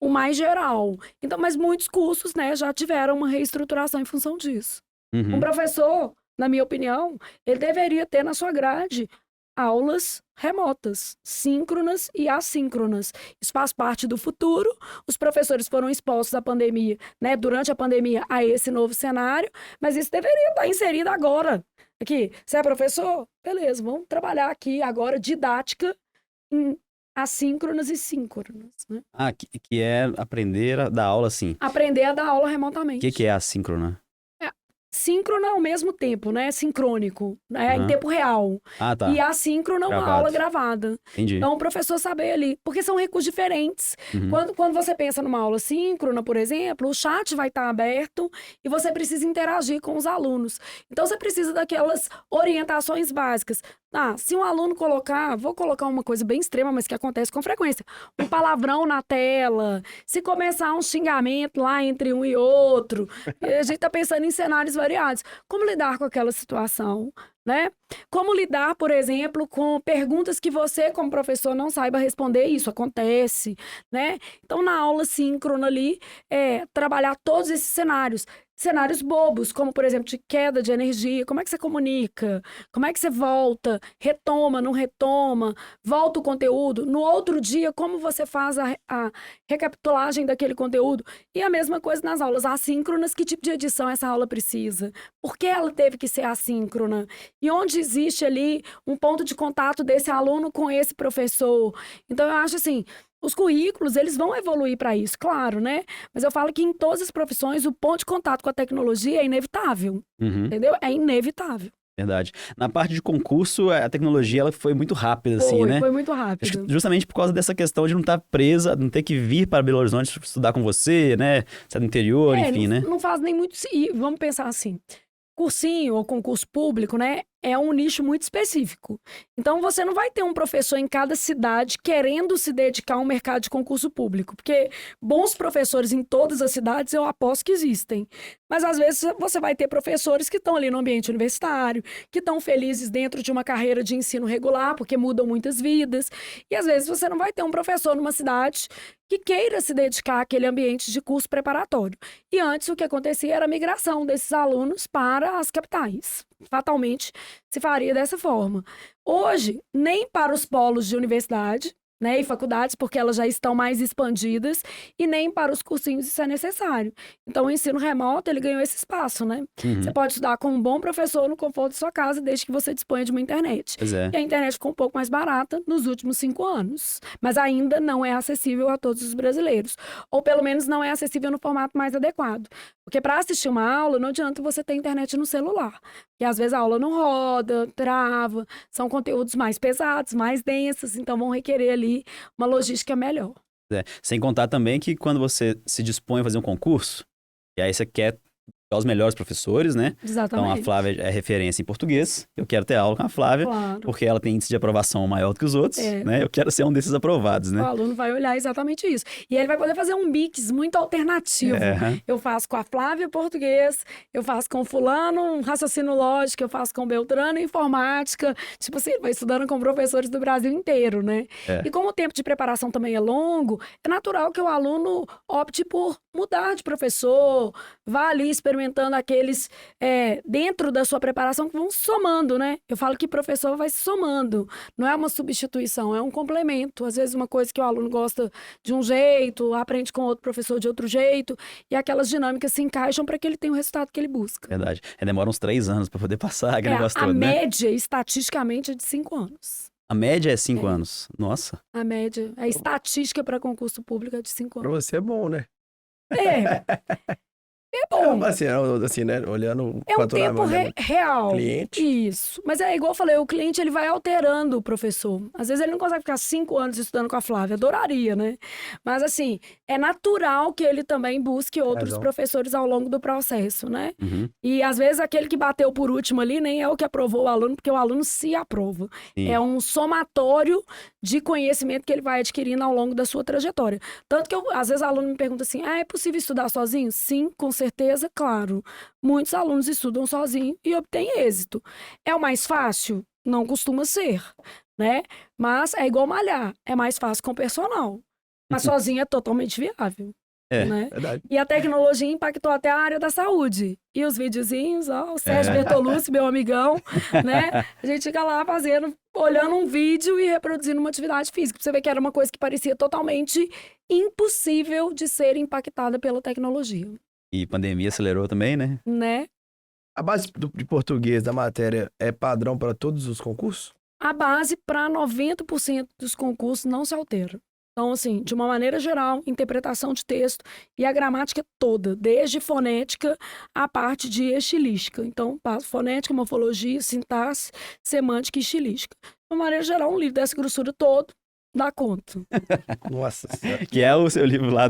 o mais geral. Então, mas muitos cursos, né, já tiveram uma reestruturação em função disso. Uhum. Um professor, na minha opinião, ele deveria ter na sua grade aulas remotas, síncronas e assíncronas. Isso faz parte do futuro. Os professores foram expostos à pandemia, né, durante a pandemia, a esse novo cenário, mas isso deveria estar inserido agora. Aqui, você é professor? Beleza, vamos trabalhar aqui agora didática em assíncronas e síncronas, né? Que é aprender a dar aula assim. Aprender a dar aula O remotamente. que é assíncrona? Síncrona ao mesmo tempo, né? Sincrônico, né? Em tempo real. Ah, tá. E assíncrona é uma Gravado. aula gravada. Entendi. Então, o professor saber ali. Porque são recursos diferentes. Quando você pensa numa aula síncrona, por exemplo, o chat vai estar aberto e você precisa interagir com os alunos. Então, você precisa daquelas orientações básicas. Se um aluno vou colocar uma coisa bem extrema, mas que acontece com frequência, um palavrão na tela, se começar um xingamento lá entre um e outro, a gente tá pensando em cenários variados. Como lidar com aquela situação, né? Como lidar, por exemplo, com perguntas que você, como professor, não saiba responder, isso acontece, né? Então, na aula síncrona ali, trabalhar todos esses cenários. Cenários bobos, como, por exemplo, de queda de energia, como é que você comunica? Como é que você volta? Retoma, não retoma? Volta o conteúdo? No outro dia, como você faz a recapitulagem daquele conteúdo? E a mesma coisa nas aulas assíncronas, que tipo de edição essa aula precisa? Por que ela teve que ser assíncrona? E onde existe ali um ponto de contato desse aluno com esse professor? Então, eu acho assim, os currículos, eles vão evoluir para isso, claro, né? Mas eu falo que em todas as profissões, o ponto de contato com a tecnologia é inevitável, entendeu? É inevitável. Verdade. Na parte de concurso, a tecnologia ela foi muito rápida, assim, né? Foi muito Acho rápido. que justamente por causa dessa questão de não estar presa, não ter que vir para Belo Horizonte estudar com você, né? Você é do interior, enfim, né? Não faz nem muito... E vamos pensar assim, cursinho ou concurso público, né? É um nicho muito específico. Então, você não vai ter um professor em cada cidade querendo se dedicar ao mercado de concurso público. Porque bons professores em todas as cidades, eu aposto que existem. Mas, às vezes, você vai ter professores que estão ali no ambiente universitário, que estão felizes dentro de uma carreira de ensino regular, porque mudam muitas vidas. E, às vezes, você não vai ter um professor numa cidade que queira se dedicar àquele ambiente de curso preparatório. E antes, o que acontecia era a migração desses alunos para as capitais. Fatalmente se faria dessa forma. Hoje, nem para os polos de universidade, né, e faculdades, porque elas já estão mais expandidas, e nem para os cursinhos isso é necessário. Então, o ensino remoto, ele ganhou esse espaço, né? Você pode estudar com um bom professor no conforto de sua casa, desde que você disponha de uma internet. Pois é. E a internet ficou um pouco mais barata nos últimos 5 anos, mas ainda não é acessível a todos os brasileiros. Ou, pelo menos, não é acessível no formato mais adequado. Porque para assistir uma aula, não adianta você ter internet no celular. Porque, às vezes, a aula não roda, trava, são conteúdos mais pesados, mais densos, então vão requerer ali uma logística melhor. Sem contar também que quando você se dispõe a fazer um concurso, e aí você quer pegar os melhores professores, né? Exatamente. Então a Flávia é referência em português, eu quero ter aula com a Flávia, Claro. porque ela tem índice de aprovação maior do que os outros, né? Eu quero ser um desses aprovados, né? O aluno vai olhar exatamente isso. E ele vai poder fazer um mix muito alternativo. Eu faço com a Flávia português, eu faço com o fulano um raciocínio lógico, eu faço com o Beltrano informática. Tipo assim, ele vai estudando com professores do Brasil inteiro, né? E como o tempo de preparação também é longo, é natural que o aluno opte por mudar de professor, vá ali experimentando aqueles dentro da sua preparação que vão somando, né? Eu falo que professor vai somando, não é uma substituição, é um complemento. Às vezes uma coisa que o aluno gosta de um jeito, aprende com outro professor de outro jeito, e aquelas dinâmicas se encaixam para que ele tenha o resultado que ele busca. Verdade. Demora uns 3 anos para poder passar aquele negócio todo, né? A média, estatisticamente, é de 5 anos. A média é 5 anos. Nossa. A média, a estatística para concurso público é de 5 anos. Pra você é bom, né? É bom. Assim, né? Olhando o É um tempo real. Cliente. Isso. Mas é igual eu falei, o cliente ele vai alterando o professor. Às vezes ele não consegue ficar 5 anos estudando com a Flávia. Adoraria, né? Mas assim, é natural que ele também busque outros professores ao longo do processo, né? E às vezes aquele que bateu por último ali nem é o que aprovou o aluno, porque o aluno se aprova. Sim. É um somatório de conhecimento que ele vai adquirindo ao longo da sua trajetória. Tanto que às vezes o aluno me pergunta assim, é possível estudar sozinho? Sim, com certeza, claro, muitos alunos estudam sozinhos e obtêm êxito. É o mais fácil? Não costuma ser, né? Mas é igual malhar, é mais fácil com personal. Mas sozinho é totalmente viável. É, Né? Verdade. E a tecnologia impactou até a área da saúde. E os videozinhos, ó, o Sérgio Bertolucci, meu amigão, né? A gente fica lá olhando um vídeo e reproduzindo uma atividade física. Pra você ver que era uma coisa que parecia totalmente impossível de ser impactada pela tecnologia, E pandemia acelerou também, né? A base de português da matéria é padrão para todos os concursos? A base para 90% dos concursos não se altera. Então, assim, de uma maneira geral, interpretação de texto e a gramática toda, desde fonética à parte de estilística. Então, fonética, morfologia, sintaxe, semântica e estilística. De uma maneira geral, um livro dessa grossura todo dá conta. Nossa Senhora. Que é o seu livro lá,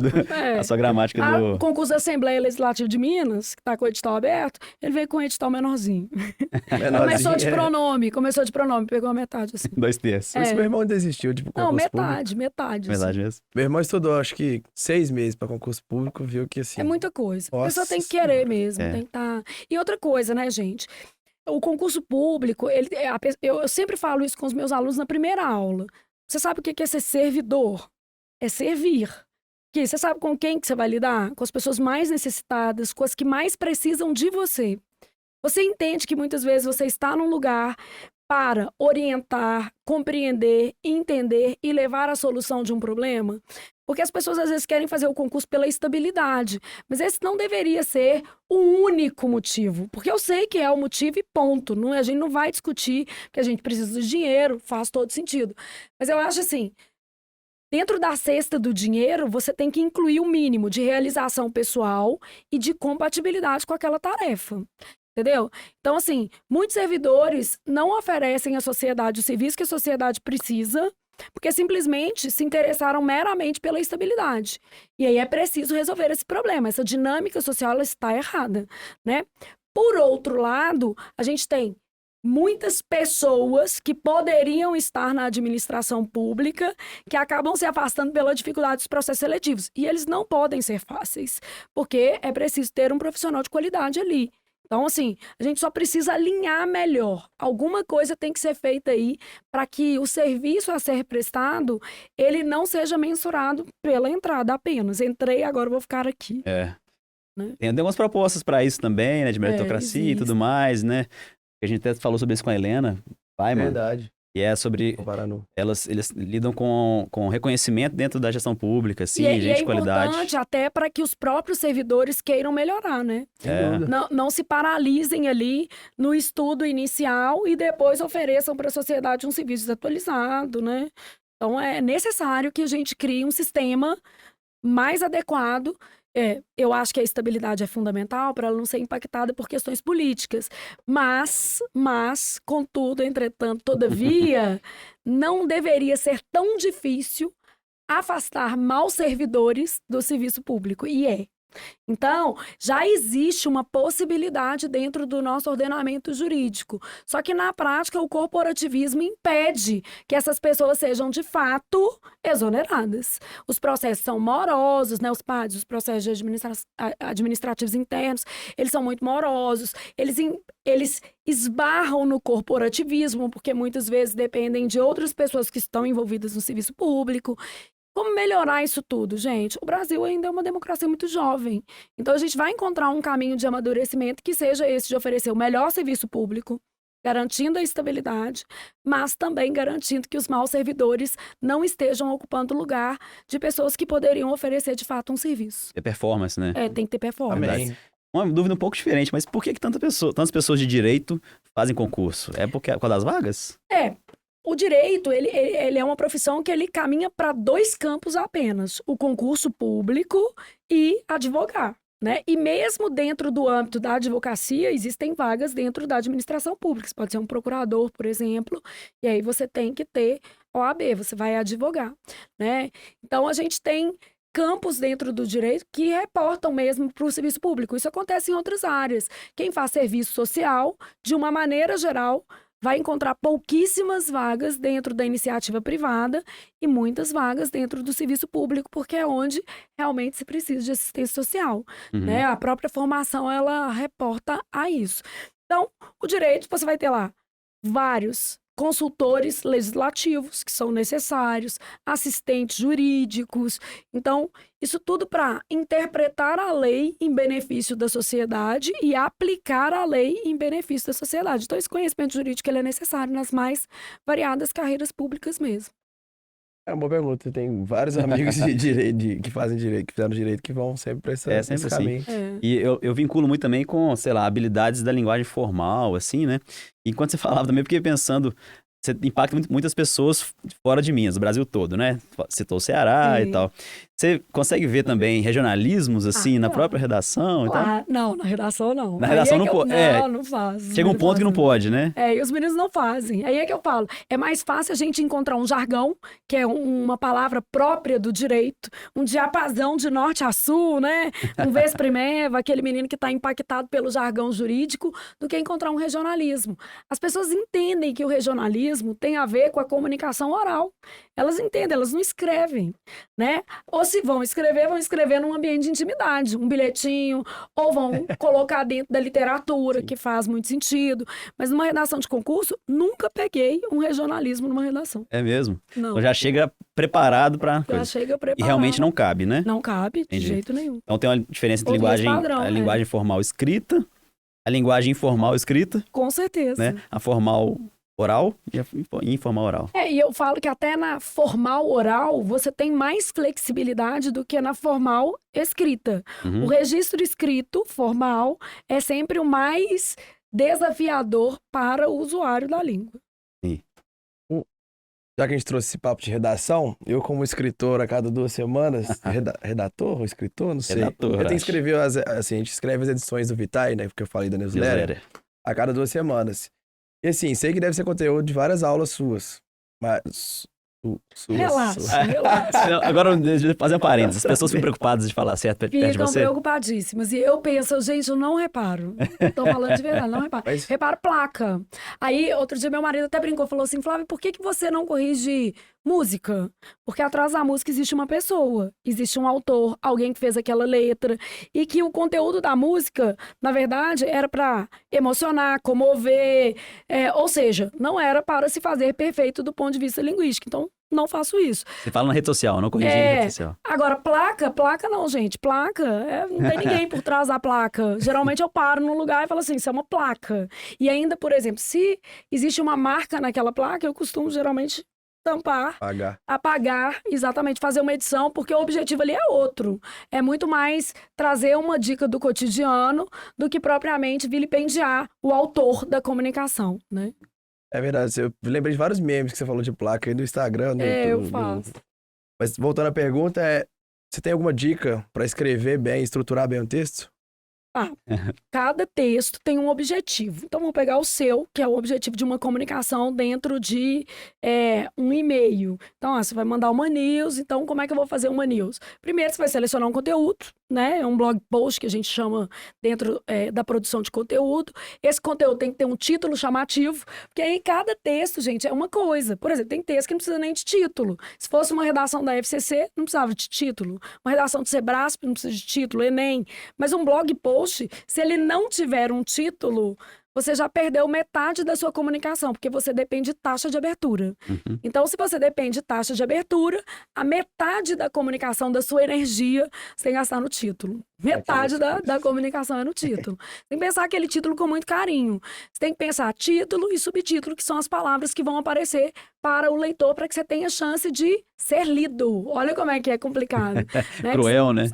a sua gramática O do... concurso da Assembleia Legislativa de Minas, que está com o edital aberto, ele veio com o edital menorzinho. Começou de pronome, pegou a metade, assim. 2 terços. Mas meu irmão desistiu de concurso Não, público. metade. Verdade Assim. mesmo. Meu irmão estudou, acho que 6 meses para concurso público, viu que assim... É muita coisa. A Nossa pessoa tem que querer mesmo, É. tem que estar... E outra coisa, né, gente? O concurso público, eu sempre falo isso com os meus alunos na primeira aula. Você sabe o que é ser servidor? É servir. Que você sabe com quem que você vai lidar? Com as pessoas mais necessitadas, com as que mais precisam de você. Você entende que muitas vezes você está num lugar para orientar, compreender, entender e levar à solução de um problema? Porque as pessoas às vezes querem fazer o concurso pela estabilidade, mas esse não deveria ser o único motivo, porque eu sei que é o motivo e ponto. Não, a gente não vai discutir que a gente precisa de dinheiro, faz todo sentido. Mas eu acho assim, dentro da cesta do dinheiro, você tem que incluir o mínimo de realização pessoal e de compatibilidade com aquela tarefa. Entendeu? Então, assim, muitos servidores não oferecem à sociedade o serviço que a sociedade precisa, porque simplesmente se interessaram meramente pela estabilidade. E aí é preciso resolver esse problema. Essa dinâmica social ela está errada, né? Por outro lado, a gente tem muitas pessoas que poderiam estar na administração pública que acabam se afastando pela dificuldade dos processos seletivos. E eles não podem ser fáceis, porque é preciso ter um profissional de qualidade ali. Então, assim, a gente só precisa alinhar melhor. Alguma coisa tem que ser feita aí para que o serviço a ser prestado, ele não seja mensurado pela entrada apenas. Entrei, agora vou ficar aqui. É. Né? Tem algumas propostas para isso também, né? De meritocracia e tudo mais, né? A gente até falou sobre isso com a Helena, mano. Verdade. E é sobre... Eles lidam com reconhecimento dentro da gestão pública, assim, gente de qualidade. É importante até para que os próprios servidores queiram melhorar, né? Não se paralisem ali no estudo inicial e depois ofereçam para a sociedade um serviço desatualizado, né? Então, é necessário que a gente crie um sistema mais adequado. Eu acho que a estabilidade é fundamental para ela não ser impactada por questões políticas. Mas, contudo, entretanto, todavia, não deveria ser tão difícil afastar maus servidores do serviço público. E é. Então, já existe uma possibilidade dentro do nosso ordenamento jurídico. Só que, na prática, o corporativismo impede que essas pessoas sejam, de fato, exoneradas. Os processos são morosos, né? Os PADs, os processos administrativos internos, eles são muito morosos. Eles esbarram no corporativismo, porque muitas vezes dependem de outras pessoas que estão envolvidas no serviço público. Como melhorar isso tudo, gente? O Brasil ainda é uma democracia muito jovem. Então, a gente vai encontrar um caminho de amadurecimento que seja esse de oferecer o melhor serviço público, garantindo a estabilidade, mas também garantindo que os maus servidores não estejam ocupando o lugar de pessoas que poderiam oferecer, de fato, um serviço. É performance, né? Tem que ter performance. Amém. Uma dúvida um pouco diferente, mas por que tantas pessoas de por fazem concurso? É por causa das vagas? O direito, ele é uma profissão que ele caminha para 2 campos apenas. O concurso público e advogar, né? E mesmo dentro do âmbito da advocacia, existem vagas dentro da administração pública. Você pode ser um procurador, por exemplo, e aí você tem que ter OAB, você vai advogar, né? Então, a gente tem campos dentro do direito que reportam mesmo para o serviço público. Isso acontece em outras áreas. Quem faz serviço social, de uma maneira geral, vai encontrar pouquíssimas vagas dentro da iniciativa privada e muitas vagas dentro do serviço público, porque é onde realmente se precisa de assistência social, né? A própria formação, ela reporta a isso. Então, o direito, você vai ter lá vários consultores legislativos que são necessários, assistentes jurídicos. Então, isso tudo para interpretar a lei em benefício da sociedade e aplicar a lei em benefício da sociedade. Então, esse conhecimento jurídico ele é necessário nas mais variadas carreiras públicas mesmo. É uma boa pergunta. Tem vários amigos de direito, que fazem direito, que fizeram direito, que vão sempre para esse sempre caminho. assim. E eu vinculo muito também com, sei lá, habilidades da linguagem formal, assim, né? E enquanto você falava também, eu fiquei pensando, você impacta muitas pessoas fora de Minas, do Brasil todo, né? Citou o Ceará e tal. Você consegue ver também regionalismos, assim, na própria redação e tal? Não, na redação não. Na redação não pode. Não faz. Chega um ponto que não pode, né? E os meninos não fazem. Aí é que eu falo, é mais fácil a gente encontrar um jargão, que é uma palavra própria do direito, um diapasão de norte a sul, né? Um vesprimeva, aquele menino que está impactado pelo jargão jurídico, do que encontrar um regionalismo. As pessoas entendem que o regionalismo tem a ver com a comunicação oral. Elas entendem, elas não escrevem, né? Ou se vão escrever num ambiente de intimidade, um bilhetinho, ou vão colocar dentro da literatura, que faz muito sentido. Mas numa redação de concurso, nunca peguei um regionalismo numa redação. É mesmo? Não. Então já chega preparado para Já chega preparado. E realmente não cabe, né? Não cabe, de jeito nenhum. Então tem uma diferença entre Padrão, a linguagem formal escrita, a linguagem informal escrita. Com certeza. Né? A formal oral e a informal oral. E eu falo que até na formal oral você tem mais flexibilidade do que na formal escrita. O registro escrito, formal, é sempre o mais desafiador para o usuário da língua. Sim. Já que a gente trouxe esse papo de redação, eu como escritor a cada 2 semanas, redator ou escritor, não sei. Redator, eu tenho que escrever, assim, a gente escreve as edições do Vitae, né, porque eu falei da newsletter, a cada 2 semanas. E assim, sei que deve ser conteúdo de várias aulas suas, mas... Relaxa. Agora, deixa eu fazer um parênteses. As pessoas ficam preocupadas de falar certo perto de você? Ficam preocupadíssimas. E eu penso, gente, eu não reparo. Tô falando de verdade, não reparo. Mas... Reparo placa. Aí, outro dia, meu marido até brincou, falou assim, Flávia, por que você não corrige música? Porque atrás da música existe uma pessoa, existe um autor, alguém que fez aquela letra, e que o conteúdo da música, na verdade, era para emocionar, comover, ou seja, não era para se fazer perfeito do ponto de vista linguístico. Então, não faço isso. Você fala na rede social, não corrigi na rede social. Agora, placa não, gente. Placa, não tem ninguém por trás da placa. Geralmente eu paro num lugar e falo assim, isso é uma placa. E ainda, por exemplo, se existe uma marca naquela placa, eu costumo geralmente tampar, apagar, exatamente, fazer uma edição, porque o objetivo ali é outro. É muito mais trazer uma dica do cotidiano do que propriamente vilipendiar o autor da comunicação, né? É verdade, eu lembrei de vários memes que você falou de placa aí no Instagram. Eu faço. Mas voltando à pergunta, você tem alguma dica para escrever bem, estruturar bem o texto? Cada texto tem um objetivo. Então, vamos pegar o seu, que é o objetivo de uma comunicação dentro de um e-mail. Então, você vai mandar uma news. Então, como é que eu vou fazer uma news? Primeiro, você vai selecionar um conteúdo, né? É um blog post que a gente chama dentro da produção de conteúdo. Esse conteúdo tem que ter um título chamativo, porque aí cada texto, gente, é uma coisa. Por exemplo, tem texto que não precisa nem de título. Se fosse uma redação da FCC, não precisava de título. Uma redação do Sebrasp não precisa de título, Enem. Mas um blog post, se ele não tiver um título, você já perdeu metade da sua comunicação, porque você depende de taxa de abertura. Então, se você depende de taxa de abertura, a metade da comunicação, da sua energia, você tem que gastar no título. Metade da comunicação é no título. Você tem que pensar aquele título com muito carinho. Você tem que pensar título e subtítulo, que são as palavras que vão aparecer para o leitor, para que você tenha chance de ser lido. Olha como é que é complicado. Né? Cruel, né?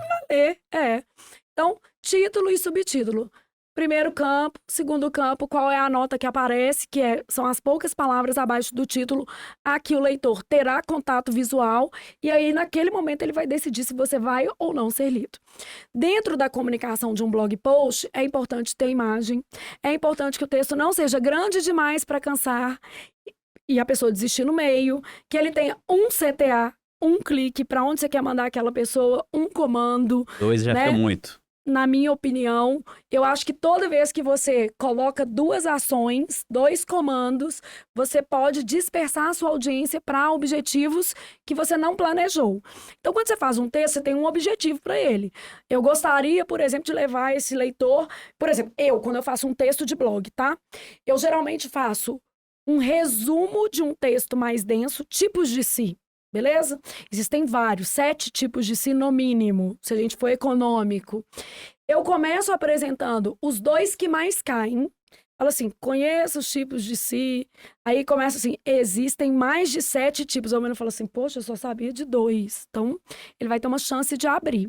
Então, título e subtítulo. Primeiro campo, segundo campo, qual é a nota que aparece, são as poucas palavras abaixo do título, a que o leitor terá contato visual, e aí naquele momento ele vai decidir se você vai ou não ser lido. Dentro da comunicação de um blog post, é importante ter imagem, é importante que o texto não seja grande demais para cansar e a pessoa desistir no meio, que ele tenha um CTA, um clique para onde você quer mandar aquela pessoa, um comando. 2 já fica muito. na minha opinião, eu acho que toda vez que você coloca 2 ações, 2 comandos, você pode dispersar a sua audiência para objetivos que você não planejou. Então, quando você faz um texto, você tem um objetivo para ele. Eu gostaria, por exemplo, de levar esse leitor... Por exemplo, quando eu faço um texto de blog, tá? Eu geralmente faço um resumo de um texto mais denso, tipos de si. Beleza? Existem vários, 7 tipos de si no mínimo, se a gente for econômico. Eu começo apresentando os 2 que mais caem. Falo assim, conheço os tipos de si. Aí começa assim, existem mais de 7 tipos. O menino fala assim, poxa, eu só sabia de 2. Então, ele vai ter uma chance de abrir.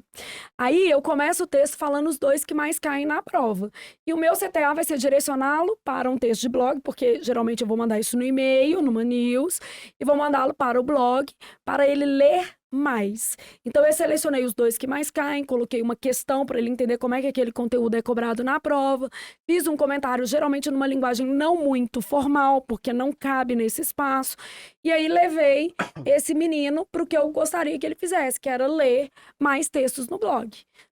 Aí eu começo o texto falando os 2 que mais caem na prova. E o meu CTA vai ser direcioná-lo para um texto de blog, porque geralmente eu vou mandar isso no e-mail, numa news, e vou mandá-lo para o blog, para ele ler mais. Então, eu selecionei os 2 que mais caem, coloquei uma questão para ele entender como é que aquele conteúdo é cobrado na prova, fiz um comentário, geralmente numa linguagem não muito formal, porque não cabe nesse espaço, e aí levei esse menino para o que eu gostaria que ele fizesse, que era ler mais textos no blog,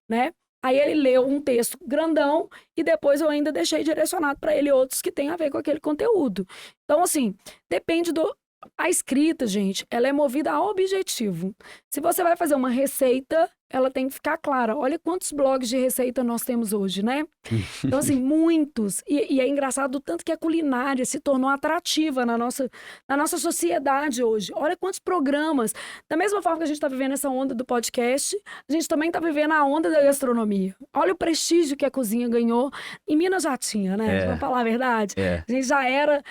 né? Aí ele leu um texto grandão e depois eu ainda deixei direcionado para ele outros que têm a ver com aquele conteúdo. Então, assim, depende do... A escrita, gente, ela é movida a objetivo. Se você vai fazer uma receita, ela tem que ficar clara. Olha quantos blogs de receita nós temos hoje, né? Então, assim, muitos. E é engraçado o tanto que a culinária se tornou atrativa na nossa sociedade hoje. Olha quantos programas. Da mesma forma que a gente está vivendo essa onda do podcast, a gente também está vivendo a onda da gastronomia. Olha o prestígio que a cozinha ganhou. Em Minas já tinha, né? Vamos falar a verdade. A gente já era...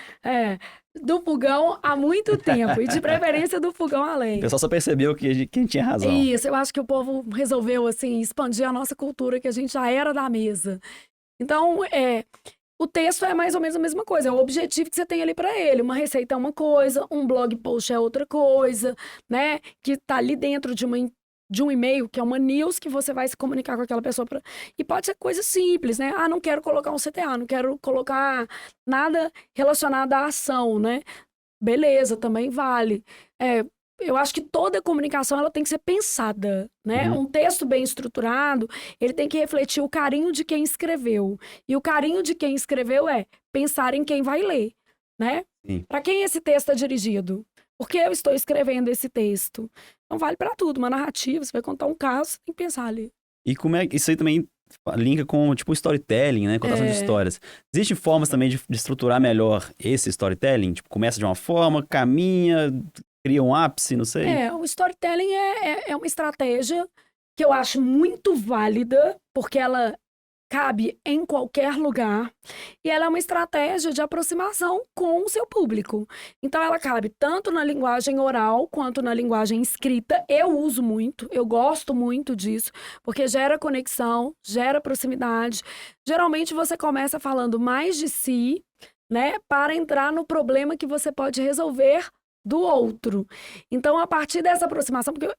do fogão há muito tempo, e de preferência do fogão a lenha. O pessoal só percebeu que quem tinha razão. Isso, eu acho que o povo resolveu, assim, expandir a nossa cultura, que a gente já era da mesa. Então, o texto é mais ou menos a mesma coisa, é o objetivo que você tem ali para ele. Uma receita é uma coisa, um blog post é outra coisa, né? Que tá ali dentro de um e-mail, que é uma news, que você vai se comunicar com aquela pessoa. E pode ser coisa simples, né? Ah, não quero colocar um CTA, não quero colocar nada relacionado à ação, né? Beleza, também vale. Eu acho que toda comunicação ela tem que ser pensada, né? Um texto bem estruturado, ele tem que refletir o carinho de quem escreveu. E o carinho de quem escreveu é pensar em quem vai ler, né? Para quem esse texto é dirigido? Por que eu estou escrevendo esse texto? Então vale para tudo, uma narrativa, você vai contar um caso, você tem que pensar ali. E como é que isso aí também linka com, tipo, storytelling, né? Contação de histórias. Existem formas também de estruturar melhor esse storytelling? Tipo, começa de uma forma, caminha, cria um ápice, não sei. O storytelling é uma estratégia que eu acho muito válida, porque ela cabe em qualquer lugar, e ela é uma estratégia de aproximação com o seu público. Então, ela cabe tanto na linguagem oral, quanto na linguagem escrita. Eu uso muito, eu gosto muito disso, porque gera conexão, gera proximidade. Geralmente, você começa falando mais de si, né, para entrar no problema que você pode resolver do outro. Então, a partir dessa aproximação, porque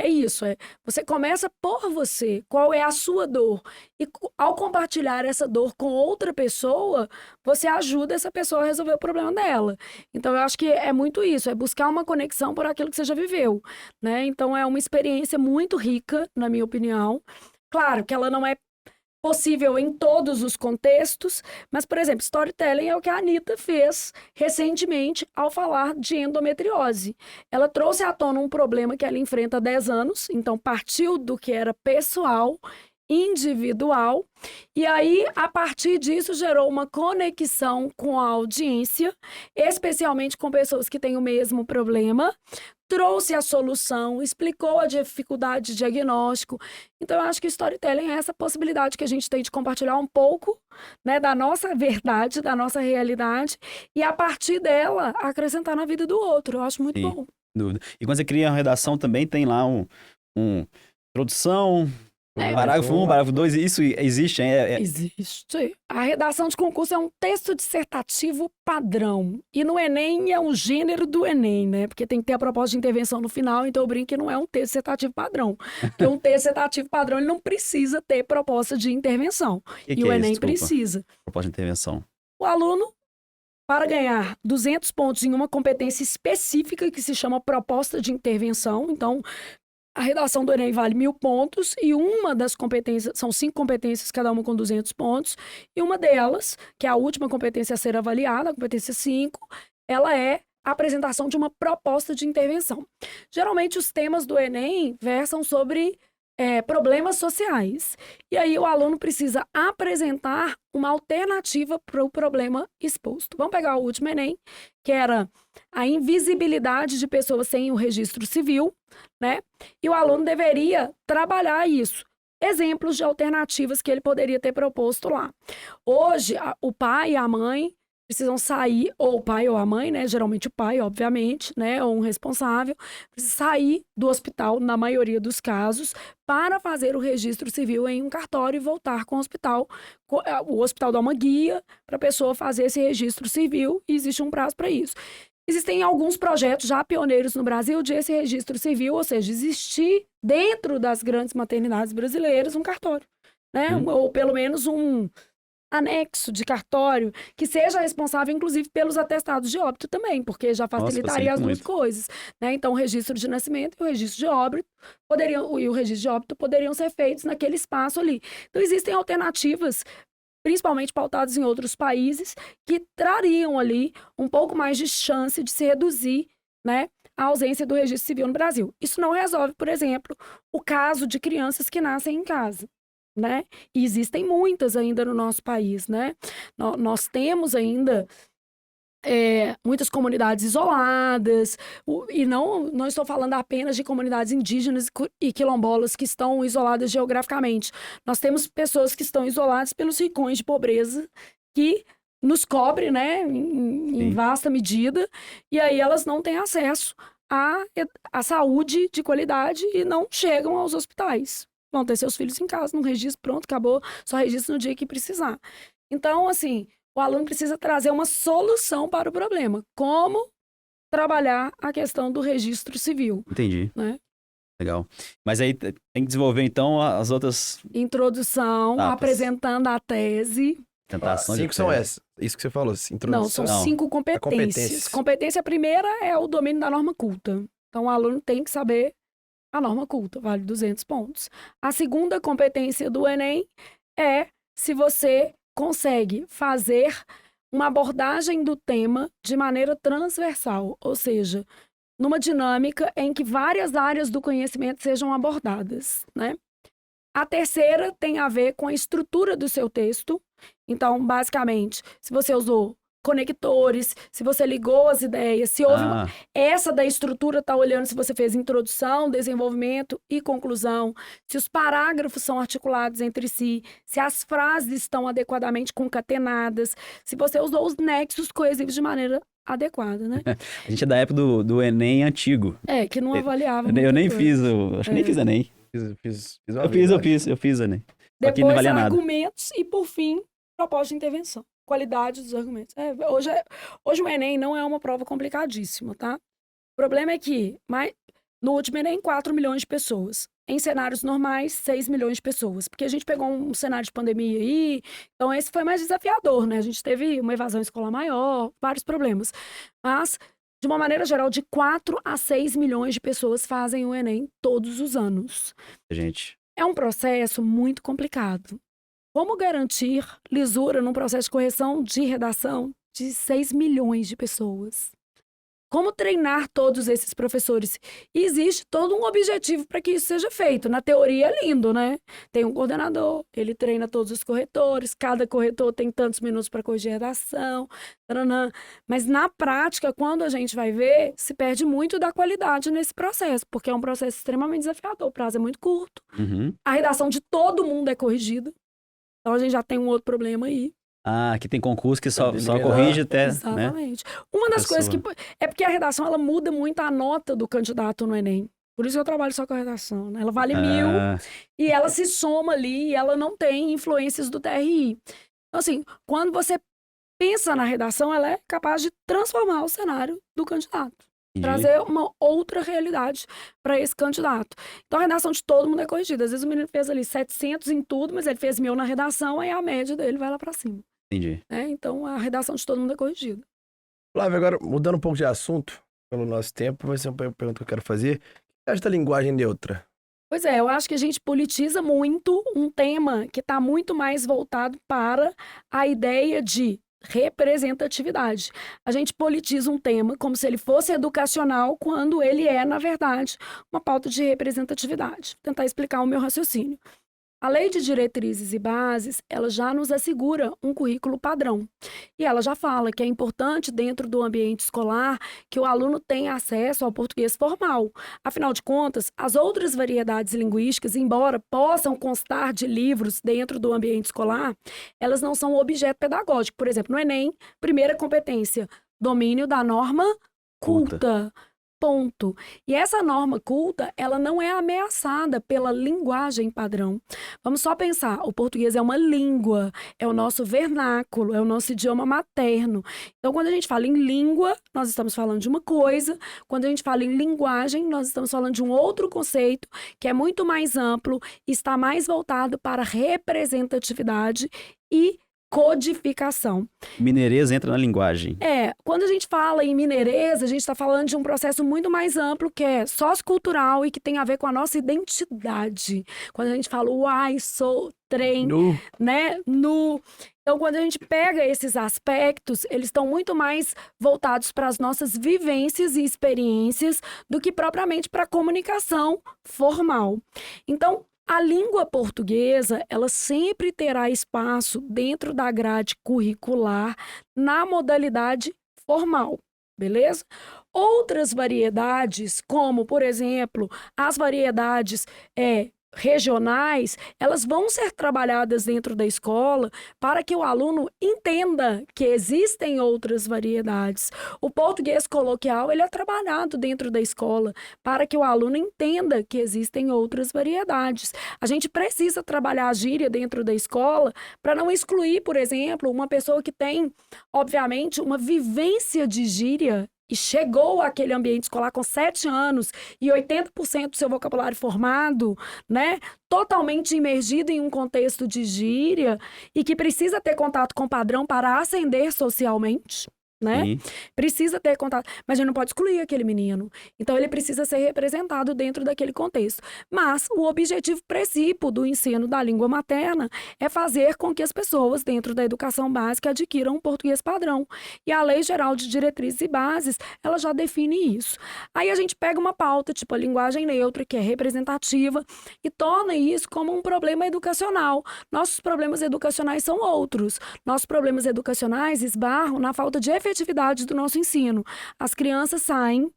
isso, você começa por você, qual é a sua dor, e ao compartilhar essa dor com outra pessoa, você ajuda essa pessoa a resolver o problema dela. Então, eu acho que é muito isso, é buscar uma conexão por aquilo que você já viveu, né? Então, é uma experiência muito rica, na minha opinião. Claro que ela não é possível em todos os contextos, mas, por exemplo, storytelling é o que a Anitta fez recentemente ao falar de endometriose. Ela trouxe à tona um problema que ela enfrenta há 10 anos, então partiu do que era pessoal, individual, e aí, a partir disso, gerou uma conexão com a audiência, especialmente com pessoas que têm o mesmo problema, trouxe a solução, explicou a dificuldade de diagnóstico. Então, eu acho que storytelling é essa possibilidade que a gente tem de compartilhar um pouco, né, da nossa verdade, da nossa realidade, e a partir dela, acrescentar na vida do outro. Eu acho muito bom. Dúvida. E quando você cria uma redação, também tem lá um introdução, parágrafo 1, parágrafo 2, isso existe? Existe. A redação de concurso é um texto dissertativo padrão. E no Enem é um gênero do Enem, né? Porque tem que ter a proposta de intervenção no final, então eu brinco que não é um texto dissertativo padrão. Porque um texto dissertativo padrão, ele não precisa ter proposta de intervenção. E o Enem precisa. Proposta de intervenção. O aluno, para ganhar 200 pontos em uma competência específica que se chama proposta de intervenção, então A redação do Enem vale 1.000 pontos e uma das competências, são 5 competências, cada uma com 200 pontos, e uma delas, que é a última competência a ser avaliada, a competência 5, ela é a apresentação de uma proposta de intervenção. Geralmente, os temas do Enem versam sobre problemas sociais. E aí, o aluno precisa apresentar uma alternativa para o problema exposto. Vamos pegar o último Enem, que era a invisibilidade de pessoas sem o registro civil, né? E o aluno deveria trabalhar isso. Exemplos de alternativas que ele poderia ter proposto lá. Hoje, o pai e a mãe precisam sair, ou o pai ou a mãe, né? Geralmente o pai, obviamente, né? Ou um responsável, precisa sair do hospital, na maioria dos casos, para fazer o registro civil em um cartório e voltar com o hospital. O hospital dá uma guia para a pessoa fazer esse registro civil e existe um prazo para isso. Existem alguns projetos já pioneiros no Brasil de esse registro civil, ou seja, existir dentro das grandes maternidades brasileiras um cartório, né? Ou pelo menos um anexo de cartório que seja responsável, inclusive, pelos atestados de óbito também, porque já facilitaria as duas coisas, né? Então, o registro de nascimento e o registro de óbito poderiam ser feitos naquele espaço ali. Então, existem alternativas, principalmente pautadas em outros países, que trariam ali um pouco mais de chance de se reduzir, né, a ausência do registro civil no Brasil. Isso não resolve, por exemplo, o caso de crianças que nascem em casa, né? E existem muitas ainda no nosso país, né? Nós temos ainda muitas comunidades isoladas, e não estou falando apenas de comunidades indígenas e quilombolas que estão isoladas geograficamente. Nós temos pessoas que estão isoladas pelos ricões de pobreza que nos cobre, né, em vasta medida, e aí elas não têm acesso à saúde de qualidade e não chegam aos hospitais. Vão ter seus filhos em casa, não registro, pronto, acabou, só registro no dia que precisar. Então, assim, o aluno precisa trazer uma solução para o problema. Como trabalhar a questão do registro civil. Entendi. Né? Legal. Mas aí tem que desenvolver, então, as outras... Introdução, apresentando a tese. Tentação 5 são essas. Isso que você falou, introdução. Não, são 5 competências. Competência primeira é o domínio da norma culta. Então, o aluno tem que saber a norma culta, vale 200 pontos. A segunda competência do Enem é se você consegue fazer uma abordagem do tema de maneira transversal, ou seja, numa dinâmica em que várias áreas do conhecimento sejam abordadas, né? A terceira tem a ver com a estrutura do seu texto. Então, basicamente, se você usou conectores, se você ligou as ideias, se houve essa da estrutura está olhando se você fez introdução, desenvolvimento e conclusão, se os parágrafos são articulados entre si, se as frases estão adequadamente concatenadas, se você usou os nexos coesivos de maneira adequada, né? A gente é da época do Enem antigo. Que não avaliava Eu nem fiz, acho que nem fiz Enem. Eu fiz Enem. Depois, argumentos e, por fim, proposta de intervenção. Qualidade dos argumentos. Hoje o Enem não é uma prova complicadíssima, tá? O problema é que no último Enem, 4 milhões de pessoas. Em cenários normais, 6 milhões de pessoas. Porque a gente pegou um cenário de pandemia aí, então esse foi mais desafiador, né? A gente teve uma evasão escolar maior, vários problemas. Mas, de uma maneira geral, de 4 a 6 milhões de pessoas fazem o Enem todos os anos. Gente. É um processo muito complicado. Como garantir lisura num processo de correção de redação de 6 milhões de pessoas? Como treinar todos esses professores? E existe todo um objetivo para que isso seja feito. Na teoria é lindo, né? Tem um coordenador, ele treina todos os corretores, cada corretor tem tantos minutos para corrigir a redação. Taranã. Mas na prática, quando a gente vai ver, se perde muito da qualidade nesse processo, porque é um processo extremamente desafiador, o prazo é muito curto, a redação de todo mundo é corrigida. Então, a gente já tem um outro problema aí. Que tem concurso que só corrige até, exatamente. Né? Uma das coisas que... É porque a redação, ela muda muito a nota do candidato no Enem. Por isso que eu trabalho só com a redação, né? Ela vale 1.000 e ela se soma ali e ela não tem influências do TRI. Então, assim, quando você pensa na redação, ela é capaz de transformar o cenário do candidato. Trazer uma outra realidade para esse candidato. Então, a redação de todo mundo é corrigida. Às vezes o menino fez ali 700 em tudo, mas ele fez 1.000 na redação, aí a média dele vai lá para cima. Entendi. Então, a redação de todo mundo é corrigida. Flávio, agora, mudando um pouco de assunto, pelo nosso tempo, vai ser uma pergunta que eu quero fazer. Você acha da linguagem neutra? Pois é, eu acho que a gente politiza muito um tema que está muito mais voltado para a ideia de representatividade. A gente politiza um tema como se ele fosse educacional, quando ele é, na verdade, uma pauta de representatividade. Vou tentar explicar o meu raciocínio. A Lei de Diretrizes e Bases, ela já nos assegura um currículo padrão. E ela já fala que é importante, dentro do ambiente escolar, que o aluno tenha acesso ao português formal. Afinal de contas, as outras variedades linguísticas, embora possam constar de livros dentro do ambiente escolar, elas não são objeto pedagógico. Por exemplo, no Enem, primeira competência, domínio da norma culta. Ponto. E essa norma culta, ela não é ameaçada pela linguagem padrão. Vamos só pensar, o português é uma língua, é o nosso vernáculo, é o nosso idioma materno. Então, quando a gente fala em língua, nós estamos falando de uma coisa. Quando a gente fala em linguagem, nós estamos falando de um outro conceito, que é muito mais amplo, está mais voltado para representatividade e codificação. Mineirês entra na linguagem. Quando a gente fala em mineirês, a gente está falando de um processo muito mais amplo, que é sociocultural e que tem a ver com a nossa identidade. Quando a gente fala uai, sou, trem, né, nu. Então, quando a gente pega esses aspectos, eles estão muito mais voltados para as nossas vivências e experiências do que propriamente para a comunicação formal. Então, a língua portuguesa, ela sempre terá espaço dentro da grade curricular na modalidade formal, beleza? Outras variedades, como, por exemplo, as variedades regionais, elas vão ser trabalhadas dentro da escola para que o aluno entenda que existem outras variedades. O português coloquial, ele é trabalhado dentro da escola para que o aluno entenda que existem outras variedades. A gente precisa trabalhar a gíria dentro da escola para não excluir, por exemplo, uma pessoa que tem, obviamente, uma vivência de gíria e chegou àquele ambiente escolar com 7 anos e 80% do seu vocabulário formado, né? Totalmente imergido em um contexto de gíria e que precisa ter contato com o padrão para ascender socialmente, né? Sim. Precisa ter contato, mas a gente não pode excluir aquele menino. Então, ele precisa ser representado dentro daquele contexto. Mas o objetivo principal do ensino da língua materna é fazer com que as pessoas, dentro da educação básica, adquiram um português padrão. E a Lei Geral de Diretrizes e Bases, ela já define isso. Aí a gente pega uma pauta, tipo a linguagem neutra, que é representativa, e torna isso como um problema educacional. Nossos problemas educacionais são outros. Nossos problemas educacionais esbarram na falta de efetividade do nosso ensino. As crianças saem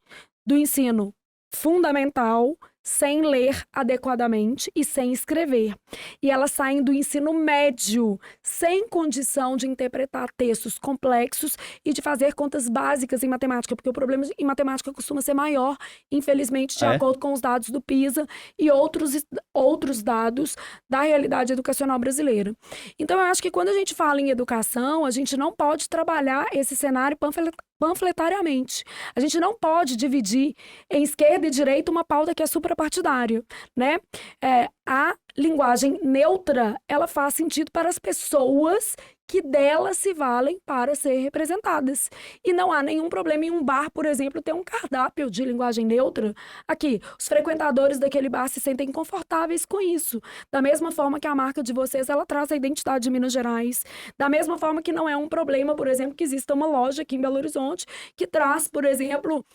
do ensino fundamental sem ler adequadamente e sem escrever. E elas saem do ensino médio sem condição de interpretar textos complexos e de fazer contas básicas em matemática, porque o problema em matemática costuma ser maior, infelizmente, de acordo com os dados do PISA e outros dados da realidade educacional brasileira. Então, eu acho que quando a gente fala em educação, a gente não pode trabalhar esse cenário panfletariamente. A gente não pode dividir em esquerda e direita uma pauta que é suprapartidária, né? A linguagem neutra, ela faz sentido para as pessoas que delas se valem para ser representadas. E não há nenhum problema em um bar, por exemplo, ter um cardápio de linguagem neutra. Aqui, os frequentadores daquele bar se sentem confortáveis com isso. Da mesma forma que a marca de vocês, ela traz a identidade de Minas Gerais. Da mesma forma que não é um problema, por exemplo, que exista uma loja aqui em Belo Horizonte que traz, por exemplo,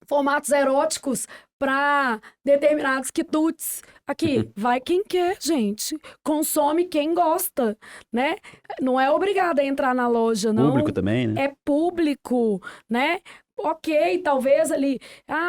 formatos eróticos para determinados quitutes. Aqui, vai quem quer, gente. Consome quem gosta, né? Não é obrigado a entrar na loja, não. Público também, né? É público, né? Ok, talvez ali,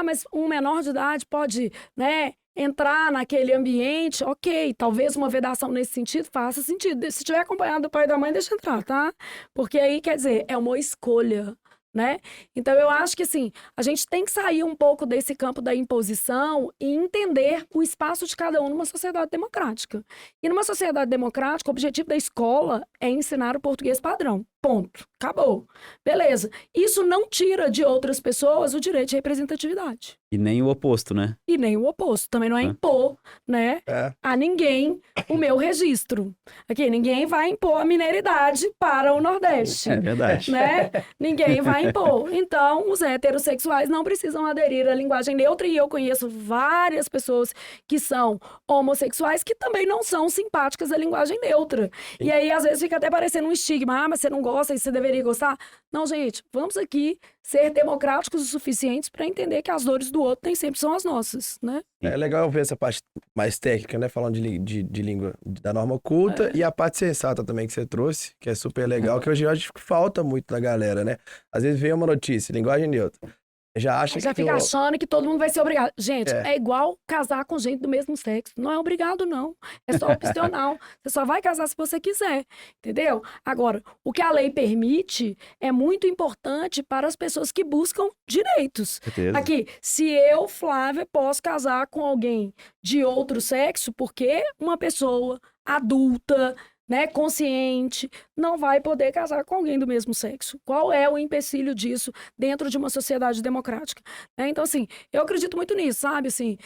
mas um menor de idade pode, né, entrar naquele ambiente, ok, talvez uma vedação nesse sentido faça sentido. Se tiver acompanhado do pai e da mãe, deixa entrar, tá? Porque aí, quer dizer, é uma escolha, né? Então, eu acho que, assim, a gente tem que sair um pouco desse campo da imposição e entender o espaço de cada um numa sociedade democrática. E numa sociedade democrática, o objetivo da escola é ensinar o português padrão. ponto. Acabou. Beleza. Isso não tira de outras pessoas o direito de representatividade. E nem o oposto, né? E nem o oposto. Também não é impor, né, a ninguém o meu registro. Aqui, ninguém vai impor a mineiridade para o Nordeste. É verdade. Né? Ninguém vai impor. Então, os heterossexuais não precisam aderir à linguagem neutra e eu conheço várias pessoas que são homossexuais que também não são simpáticas à linguagem neutra. E aí, às vezes, fica até parecendo um estigma. Ah, mas você não gosta e você deveria gostar. Não, gente, vamos aqui ser democráticos o suficientes para entender que as dores do outro nem sempre são as nossas, né? É legal ver essa parte mais técnica, né? Falando de língua da norma culta e a parte sensata também que você trouxe, que é super legal, que hoje eu acho que falta muito na galera, né? Às vezes vem uma notícia, linguagem neutra. Já acha Já que... fica achando que todo mundo vai ser obrigado. Gente, é igual casar com gente do mesmo sexo. Não é obrigado, não. É só opcional. Você só vai casar se você quiser, entendeu? Agora, o que a lei permite é muito importante para as pessoas que buscam direitos. Certeza. Aqui, se eu, Flávia, posso casar com alguém de outro sexo, porque uma pessoa adulta, né, consciente, não vai poder casar com alguém do mesmo sexo. Qual é o empecilho disso dentro de uma sociedade democrática? Né? Então, assim, eu acredito muito nisso, sabe? Assim,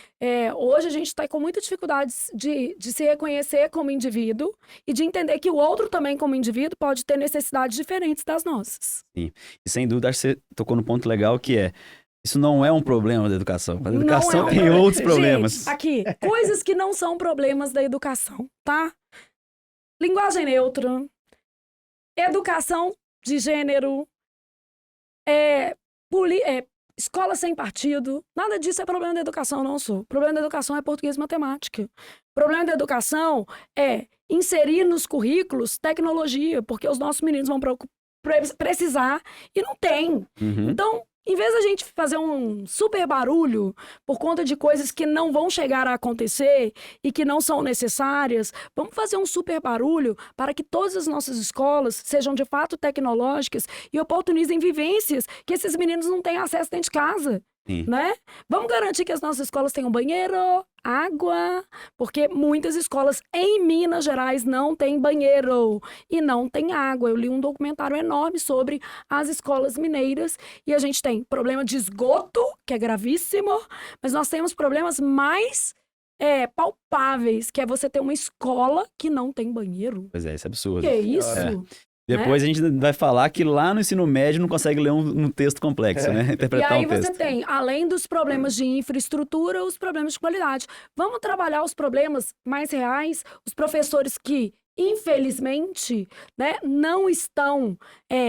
hoje a gente está com muita dificuldade de se reconhecer como indivíduo e de entender que o outro também, como indivíduo, pode ter necessidades diferentes das nossas. Sim. E sem dúvida, acho que você tocou no ponto legal que é isso não é um problema da educação. A educação tem outros problemas. Gente, aqui, coisas que não são problemas da educação, tá? Linguagem neutra, educação de gênero, escola sem partido, nada disso é problema da educação, não sou. O problema da educação é português e matemática. O problema da educação é inserir nos currículos tecnologia, porque os nossos meninos vão precisar e não tem. Uhum. Então, em vez da gente fazer um super barulho por conta de coisas que não vão chegar a acontecer e que não são necessárias, vamos fazer um super barulho para que todas as nossas escolas sejam de fato tecnológicas e oportunizem vivências que esses meninos não têm acesso dentro de casa. Sim. Né? Vamos garantir que as nossas escolas tenham banheiro, água, porque muitas escolas em Minas Gerais não têm banheiro e não tem água. Eu li um documentário enorme sobre as escolas mineiras e a gente tem problema de esgoto, que é gravíssimo, mas nós temos problemas mais palpáveis, que é você ter uma escola que não tem banheiro. Pois é, isso é absurdo. Que isso? Depois a gente vai falar que lá no ensino médio não consegue ler um texto complexo, né? Interpretar e aí um texto. você tem, além dos problemas de infraestrutura, os problemas de qualidade. Vamos trabalhar os problemas mais reais, os professores que, infelizmente, né, não estão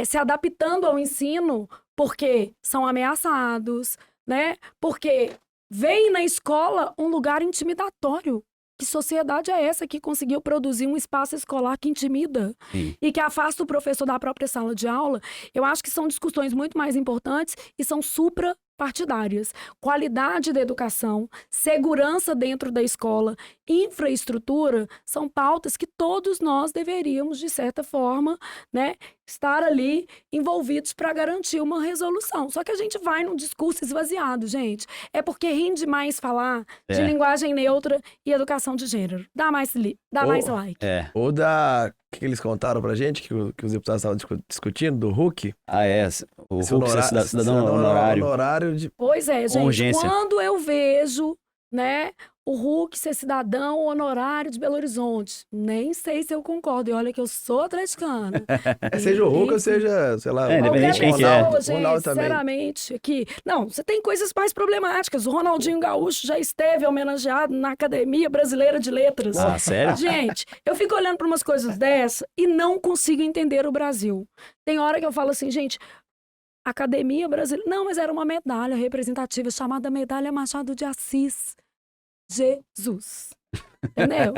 se adaptando ao ensino porque são ameaçados, né? Porque veem na escola um lugar intimidatório. Que sociedade é essa que conseguiu produzir um espaço escolar que intimida e que afasta o professor da própria sala de aula? Eu acho que são discussões muito mais importantes e são suprapartidárias. Qualidade da educação, segurança dentro da escola, infraestrutura, são pautas que todos nós deveríamos, de certa forma, né, estar ali envolvidos para garantir uma resolução. Só que a gente vai num discurso esvaziado, gente. É porque rende mais falar de linguagem neutra e educação de gênero. Dá mais like. Ou que eles contaram pra gente, que os deputados estavam discutindo, do Huck. O Huck ser cidadão honorário. Pois é, gente. Urgência. Quando eu vejo, né, o Huck ser cidadão honorário de Belo Horizonte, nem sei se eu concordo. E olha que eu sou atleticana. Seja o Huck ou seja, sei lá... independente de quem que é. Gente, sinceramente, aqui... Não, você tem coisas mais problemáticas. O Ronaldinho Gaúcho já esteve homenageado na Academia Brasileira de Letras. Ah, sério? Gente, eu fico olhando para umas coisas dessa e não consigo entender o Brasil. Tem hora que eu falo assim, gente... Academia Brasileira... Não, mas era uma medalha representativa chamada Medalha Machado de Assis. Jesus. Entendeu?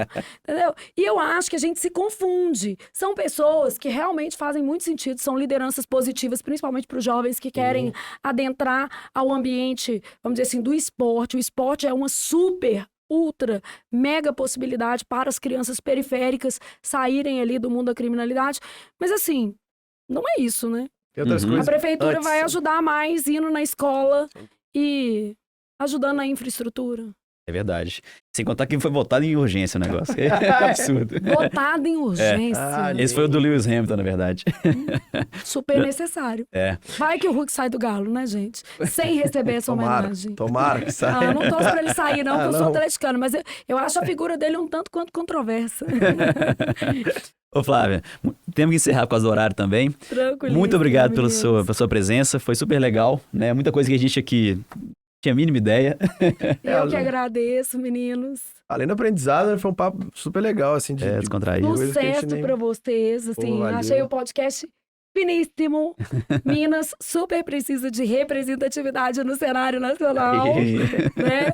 E eu acho que a gente se confunde. São pessoas que realmente fazem muito sentido, são lideranças positivas, principalmente para os jovens que querem adentrar ao ambiente, vamos dizer assim, do esporte. O esporte é uma super, ultra, mega possibilidade para as crianças periféricas saírem ali do mundo da criminalidade. Mas assim, não é isso, né? A prefeitura vai ajudar mais indo na escola e ajudando na infraestrutura. É verdade. Sem contar que foi votado em urgência o negócio. É absurdo. Votado em urgência. Esse foi o do Lewis Hamilton, na verdade. Super necessário. É. Vai que o Hulk sai do galo, né, gente? Sem receber essa homenagem. Tomara que Ah, saia. eu não torço pra ele sair, não, porque eu sou não. atleticano, mas eu acho a figura dele um tanto quanto controversa. Ô, Flávia, temos que encerrar por causa do horário também. Tranquilo. Muito obrigado pela sua presença. Foi super legal, né? Muita coisa que a gente aqui tinha a mínima ideia. Eu que agradeço, meninos. Além do aprendizado, foi um papo super legal, assim, de Descontraído. coisas que a gente Sucesso nem- pra vocês, assim, valeu. achei o podcast finíssimo. Minas super precisa de representatividade no cenário nacional, né?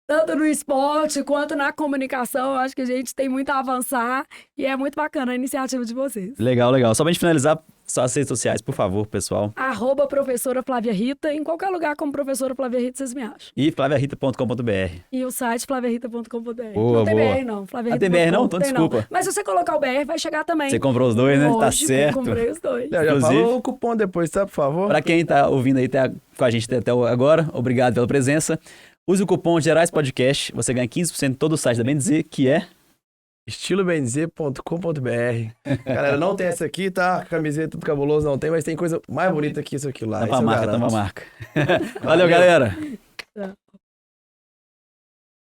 Tanto no esporte quanto na comunicação, eu acho que a gente tem muito a avançar e é muito bacana a iniciativa de vocês. Legal, legal. Só pra gente finalizar, só as redes sociais, por favor, pessoal. @professora Flávia Rita, em qualquer lugar como professora Flávia Rita, vocês me acham. E flaviarita.com.br. E o site flaviarita.com.br. Boa, Não tem boa. BR, não. Ah, tem BR não? Então Tem desculpa. Mas se você colocar o BR, vai chegar também. Você comprou os dois, né? Tá Lógico, certo. comprei os dois. Já Inclusive- falou o cupom depois, tá? Por favor. Pra quem tá ouvindo aí com a gente até agora, obrigado pela presença. Use o cupom Gerais Podcast, você ganha 15% de todo o site da Bem Dizer, que é... estilobendizer.com.br. Galera, não tem essa aqui, tá? Camiseta tudo cabuloso, não tem, mas tem coisa mais bonita que isso aqui lá. Tampa isso eu marca, garanto. tampa marca. Valeu, galera. Tá.